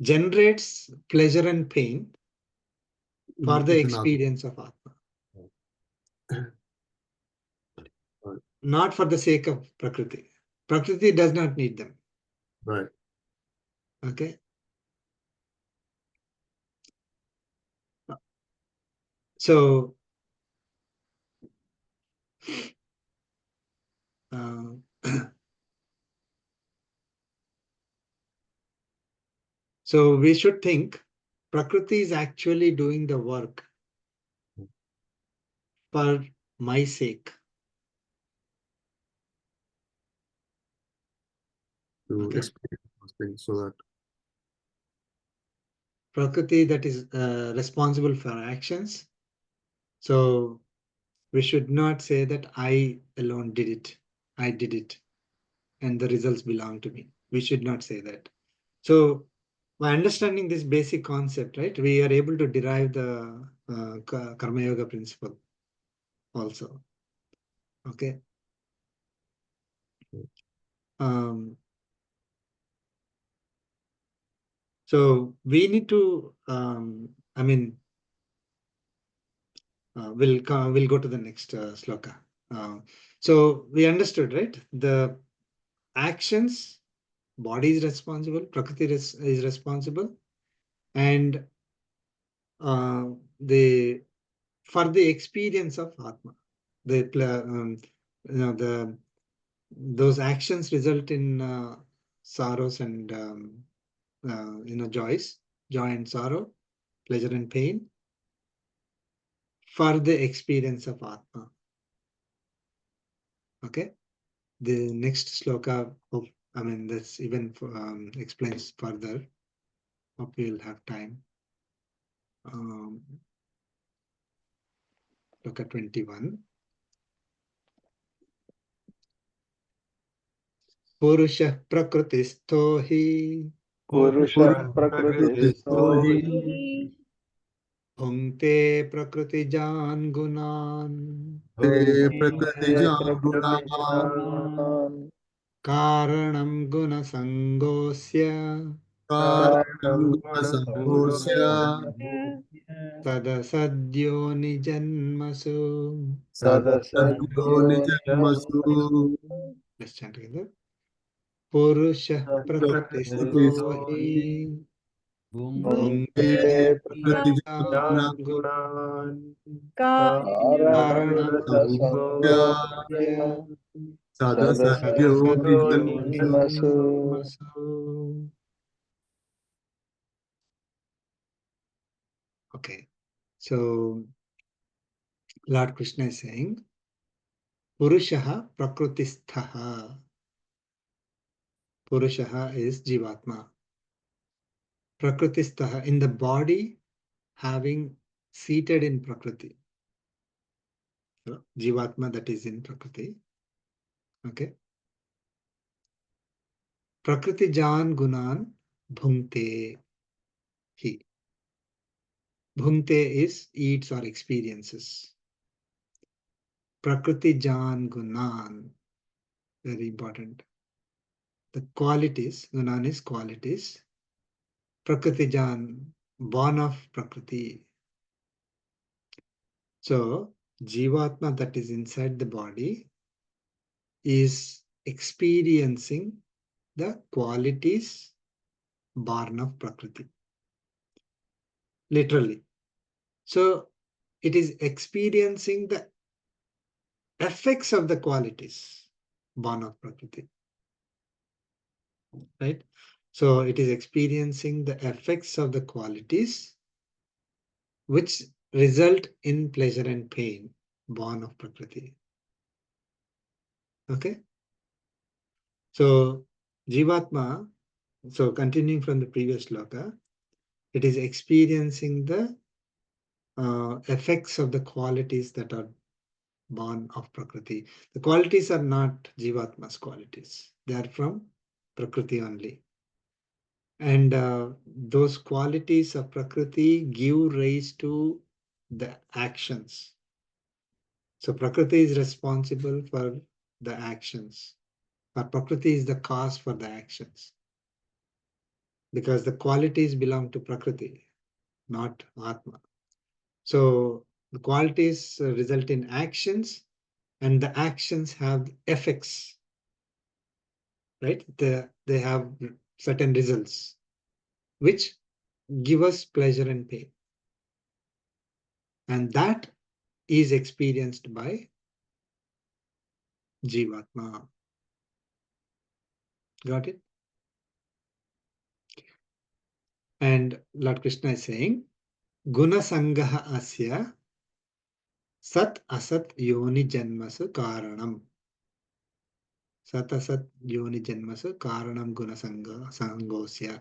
generates pleasure and pain. for the within Atma. experience of Atma. Right. Not for the sake of Prakriti. Prakriti does not need them. Right. Okay. So, so we should think Prakriti is actually doing the work for my sake. To Okay. experience those things so that Prakriti that is responsible for actions. So we should not say that I alone did it. I did it and the results belong to me. We should not say that. So by understanding this basic concept, right, we are able to derive the Karma Yoga principle also. Okay. So we need to, I mean, we'll go to the next sloka. So we understood, right? The actions, body is responsible, Prakriti is responsible, and the for the experience of Atma, the those actions result in sorrows and joys, joy and sorrow, pleasure and pain, for the experience of Atma. Okay. The next sloka, this even explains further. Hope we'll have time. Sloka 21. Purusha prakristho hi Purusha Prakritisto hi bhungte prakritijan gunan Prakriti Prakritijan karanam guna sangosya tadasadyo nijanmasu. Let's chant together. Purusha prakristho hi bhungte prakritijan gunan karanam sangosya tadasadyo nijanmasu. Okay, so Lord Krishna is saying, Purushaha Prakrutisthaha. Purushaha is Jivatma. Prakrutisthaha, in the body, having seated in Prakriti. So, Jivatma that is in Prakriti. Okay. Prakriti Jan Gunan Bhungte Hi. Bhungte is eats or experiences. Prakriti Jan Gunan, very important. The qualities, Gunan is qualities. Prakriti Jan, born of Prakriti. So, Jivatma that is inside the body is experiencing the qualities born of Prakriti. Literally. So, it is experiencing the effects of the qualities born of Prakriti. Right? So, it is experiencing the effects of the qualities which result in pleasure and pain born of Prakriti. Okay? So, Jivatma, so continuing from the previous sloka, it is experiencing the effects of the qualities that are born of Prakriti. The qualities are not Jivatma's qualities. They are from Prakriti only. And those qualities of Prakriti give rise to the actions. So Prakriti is responsible for the actions. But Prakriti is the cause for the actions. Because the qualities belong to Prakriti, not Atma. So the qualities result in actions, and the actions have effects, right? They have certain results, which give us pleasure and pain. And that is experienced by Jivatma. Got it? And Lord Krishna is saying, Guna Sangaha Asya Sat Asat Yoni Janmasu Karanam. Sat Asat Yoni Janmasu Karanam Guna Sangosya.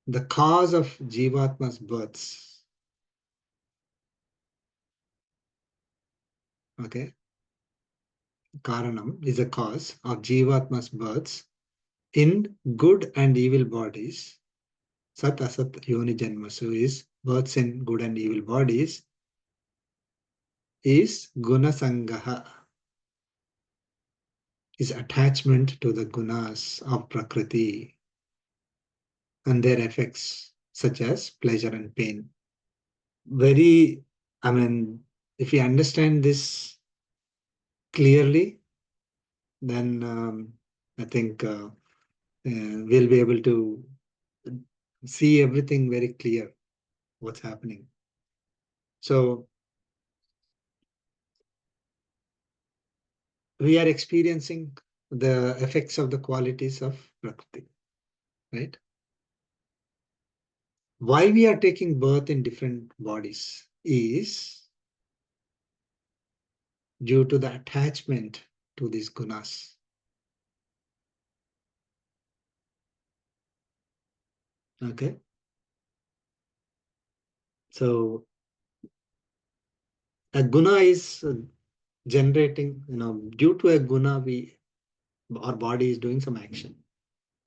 The cause of Jivatma's births. Okay. Karanam is a cause of Jivatma's births in good and evil bodies. Sat Asat Yoni Janmasu is births in good and evil bodies, is Guna Sangaha, is attachment to the gunas of Prakriti and their effects such as pleasure and pain. Very, if we understand this clearly, then I think we'll be able to see everything very clear, what's happening. So we are experiencing the effects of the qualities of Prakriti, right? Why we are taking birth in different bodies is due to the attachment to these gunas. Okay. So a guna is generating, due to a guna, our body is doing some action.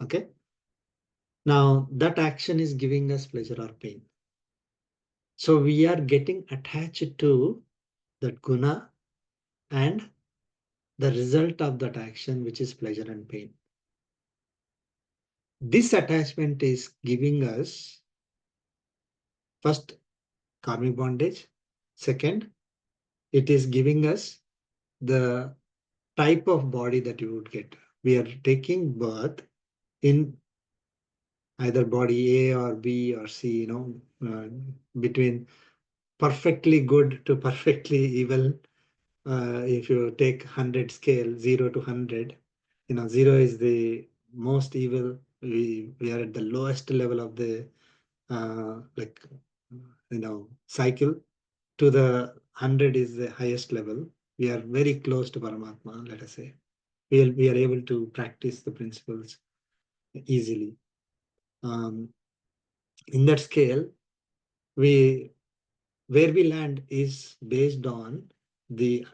Okay. Now that action is giving us pleasure or pain. So we are getting attached to that guna and the result of that action, which is pleasure and pain. This attachment is giving us first karmic bondage. Second, it is giving us the type of body that you would get. We are taking birth in either body A or B or C, between perfectly good to perfectly evil. If you take 100 scale, 0 to 100, 0 is the most evil. We are at the lowest level of the cycle. To the 100 is the highest level. We are very close to Paramatma, let us say. We are able to practice the principles easily. In that scale, where we land is based on the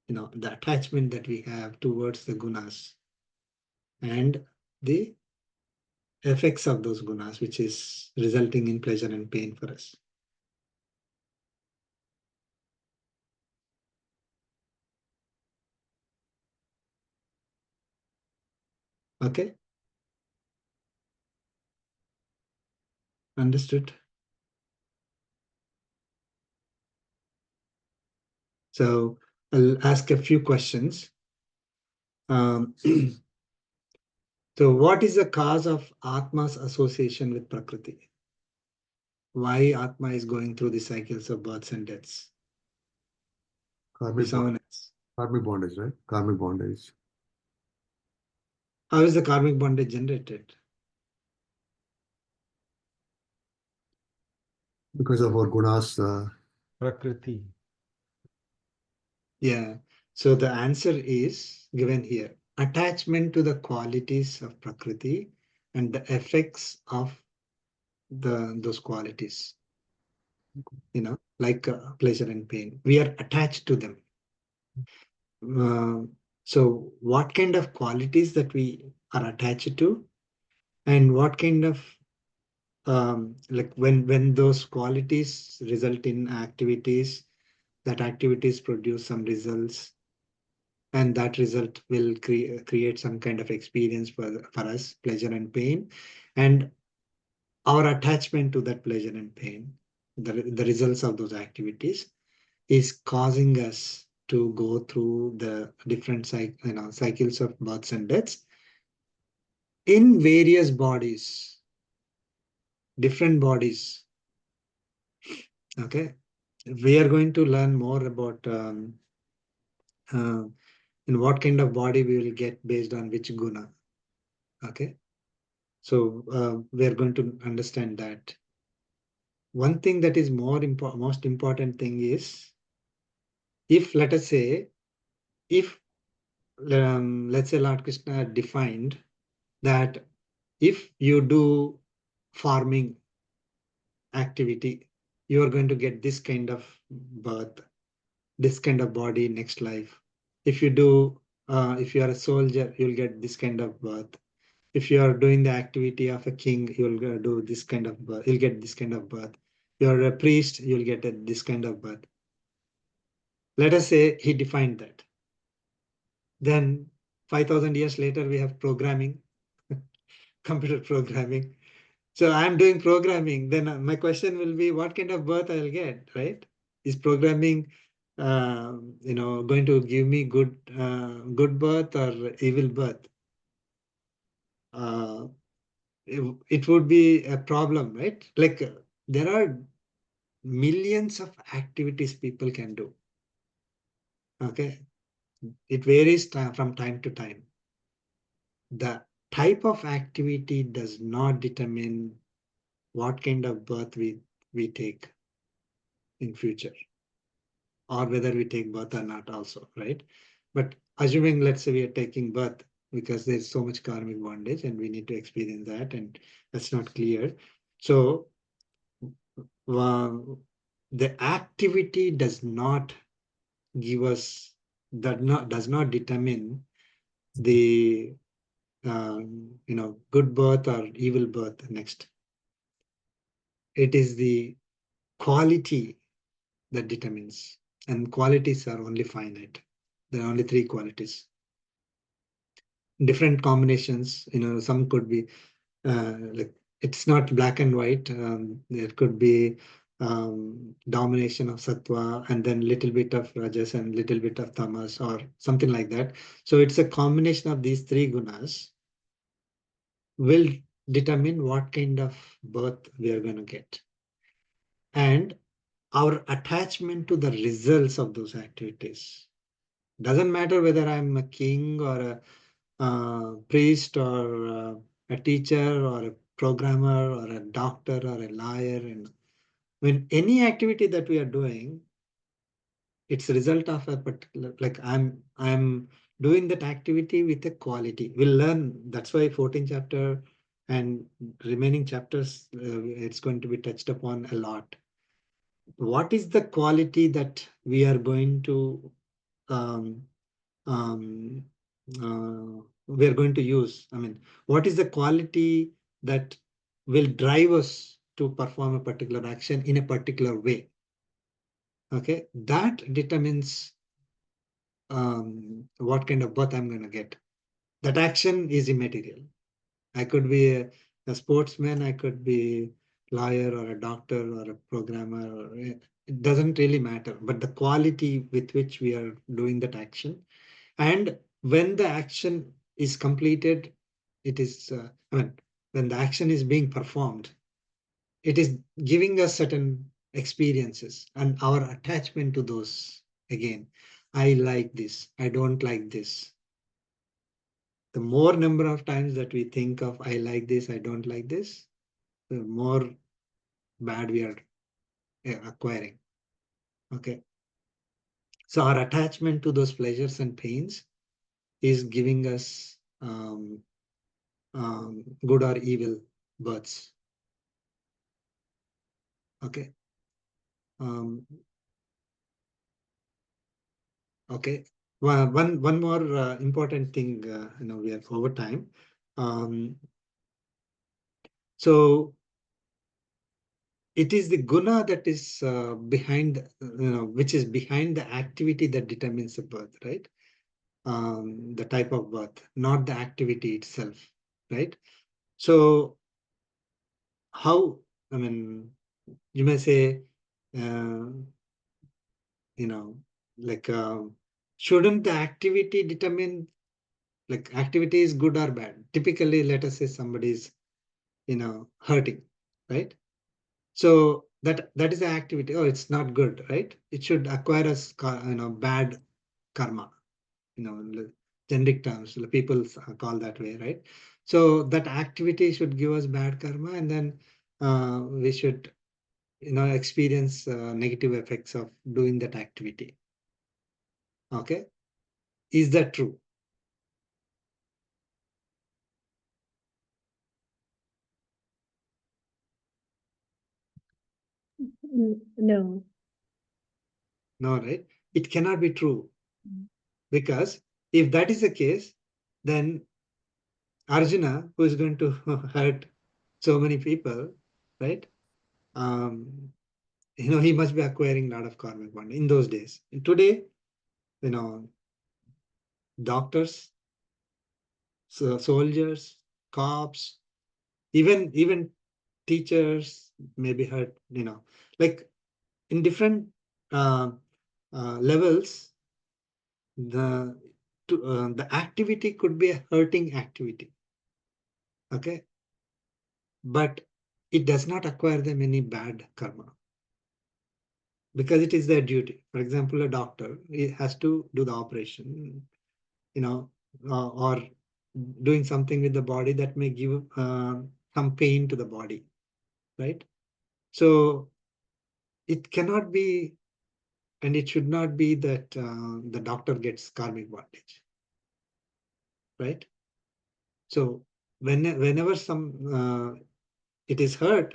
the attachment that we have towards the gunas and the effects of those gunas, which is resulting in pleasure and pain for us. Okay? Understood? So I'll ask a few questions. So what is the cause of Atma's association with Prakriti? Why Atma is going through the cycles of births and deaths? Karmic, Someone else. karmic bondage, right? Karmic bondage. How is the karmic bondage generated? Because of our gunas. Prakriti. Yeah. So the answer is given here. Attachment to the qualities of Prakriti and the effects of those qualities. Like pleasure and pain. We are attached to them. So what kind of qualities that we are attached to, and what kind of like when those qualities result in activities, that activities produce some results, and that result will create some kind of experience for us, pleasure and pain. And our attachment to that pleasure and pain, the results of those activities, is causing us to go through the different cycles of births and deaths in various bodies, different bodies. Okay, we are going to learn more about in what kind of body we will get based on which guna. Okay, so we are going to understand that. One thing that is most important thing is, if let us say, if let's say Lord Krishna defined that if you do farming activity, you are going to get this kind of birth, this kind of body next life. If you do, if you are a soldier, you'll get this kind of birth. If you are doing the activity of a king, you'll do this kind of birth. You'll get this kind of birth. You're a priest, you'll get this kind of birth. Let us say he defined that. Then 5,000 years later, we have programming, computer programming. So I'm doing programming. Then my question will be, what kind of birth I'll get, right? Is programming, going to give me good birth or evil birth? It would be a problem, right? Like there are millions of activities people can do. Okay, it varies from time to time. The type of activity does not determine what kind of birth we take in future, or whether we take birth or not also, right? But assuming, let's say we are taking birth because there's so much karmic bondage and we need to experience that, and that's not clear. So the activity does not give us, does not determine the good birth or evil birth next. It is the quality that determines, and qualities are only finite. There are only 3 qualities. Different combinations, some could be like, it's not black and white. There could be domination of Sattva and then little bit of Rajas and little bit of Tamas or something like that. So it's a combination of these 3 gunas will determine what kind of birth we are going to get. And our attachment to the results of those activities. Doesn't matter whether I'm a king or a priest or a teacher or a programmer or a doctor or a lawyer. And when any activity that we are doing, it's a result of a particular, like I'm doing that activity with a quality. We'll learn. That's why 14th chapter and remaining chapters, it's going to be touched upon a lot. What is the quality that we are going to we are going to use? I mean, what is the quality that will drive us to perform a particular action in a particular way? Okay, that determines what kind of birth I'm going to get. That action is immaterial. I could be a sportsman, I could be lawyer or a doctor or a programmer, or it doesn't really matter, but the quality with which we are doing that action. And when the action is completed, it is, when the action is being performed, it is giving us certain experiences and our attachment to those. Again, I like this, I don't like this. The more number of times that we think of, I like this, I don't like this, the more bad we are acquiring. Okay. So our attachment to those pleasures and pains is giving us good or evil births. Okay. Okay. One more important thing, we are over time. So it is the guna that is behind, which is behind the activity that determines the birth, right? The type of birth, not the activity itself, right? So how, I mean, you may say, like, shouldn't the activity determine, like, activity is good or bad? Typically, let us say somebody is, hurting, right? So that is the activity. Oh, it's not good, right? It should acquire us, bad karma. Generic terms, people call that way, right? So that activity should give us bad karma, and then we should, experience negative effects of doing that activity. Okay, is that true? No. No, right? It cannot be true, Mm. because if that is the case, then Arjuna, who is going to hurt so many people, right? He must be acquiring a lot of karmic bond in those days. And today, doctors, soldiers, cops, even teachers may be hurt. Like in different uh, levels, the activity could be a hurting activity. Okay, but it does not acquire them any bad karma, because it is their duty. For example, a doctor, he has to do the operation, or doing something with the body that may give some pain to the body, right? So it cannot be, and it should not be that the doctor gets karmic bondage, right? So whenever it is hurt,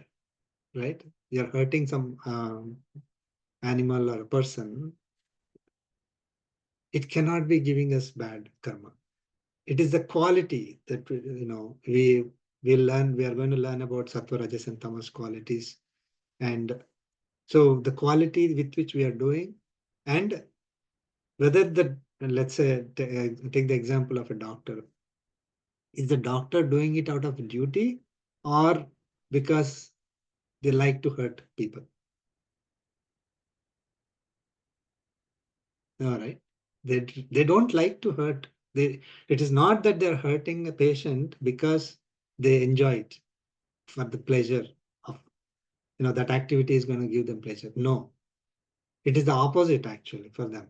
right? You're hurting some animal or a person, it cannot be giving us bad karma. It is the quality that we learn. We are going to learn about Sattva, Rajas, and Tamas qualities, and so the quality with which we are doing, and whether let's say, take the example of a doctor. Is the doctor doing it out of duty, or because they like to hurt people? All right. They don't like to hurt. It is not that they're hurting a patient because they enjoy it for the pleasure of, that activity is going to give them pleasure. No, it is the opposite actually for them.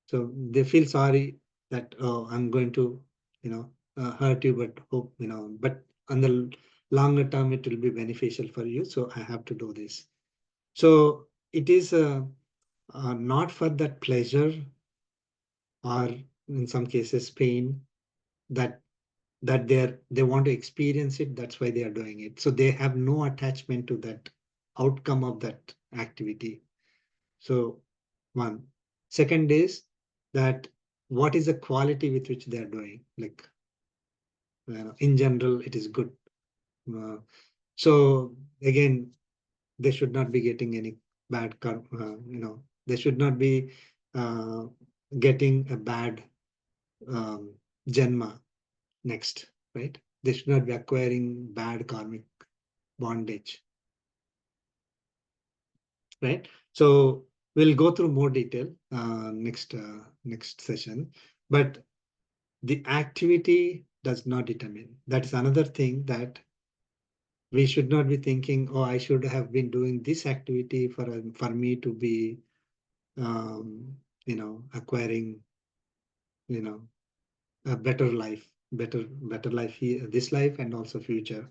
So they feel sorry that, oh, I'm going to, hurt you, but hope, but on the longer term, it will be beneficial for you. So I have to do this. So it is not for that pleasure, or in some cases pain, that they want to experience it. That's why they are doing it. So they have no attachment to that outcome of that activity. So one. Second is that what is the quality with which they are doing? Like, in general, it is good. So again, they should not be getting any bad karma. They should not be uh, getting a bad janma next, right? They should not be acquiring bad karmic bondage, right? So we'll go through more detail next session, but the activity does not determine. That is another thing, that we should not be thinking, oh, I should have been doing this activity for me to be, acquiring, a better life, better life here, this life and also future,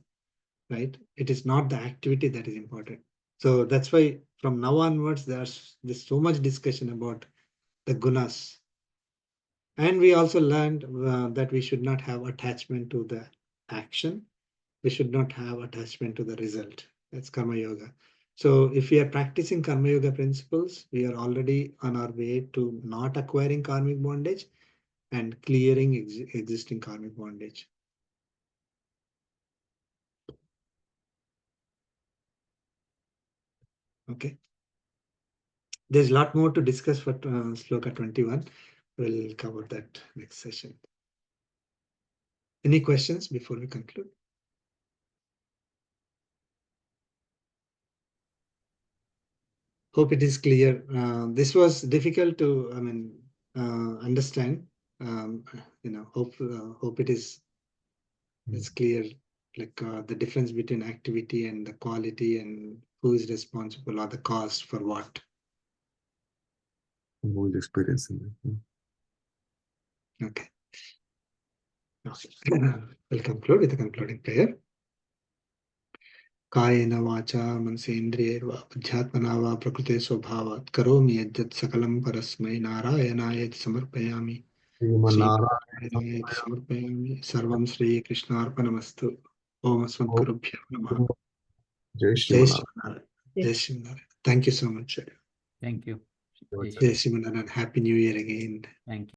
right? It is not the activity that is important. So that's why from now onwards, there's so much discussion about the gunas. And we also learned that we should not have attachment to the action. We should not have attachment to the result. That's karma yoga. So if we are practicing karma yoga principles, we are already on our way to not acquiring karmic bondage and clearing existing karmic bondage. Okay. There's a lot more to discuss for Sloka 21. We'll cover that next session. Any questions before we conclude? Hope it is clear. This was difficult to, understand. Hope it is it's clear, like the difference between activity and the quality, and who is responsible or the cost for what. Who is experiencing it. Okay. We'll conclude with a concluding prayer. कायेन वाचा मनसेन्द्रियैर्वा बुद्ध्यात्मना वा प्रकृते स्वभावात् करोमि यद्यत् सकलं परस्मै नारायणाय समर्पयामि. श्रीनारायणाय समर्पयामि. सर्वं श्रीकृष्णार्पणमस्तु. ओम अस्मद्गुरुभ्यो नमः. Jai जय Shri श्रीनारायण. जय Shrinarayan. Thank you so much. Thank you. Jai Shri Happy New Year again. Thank you.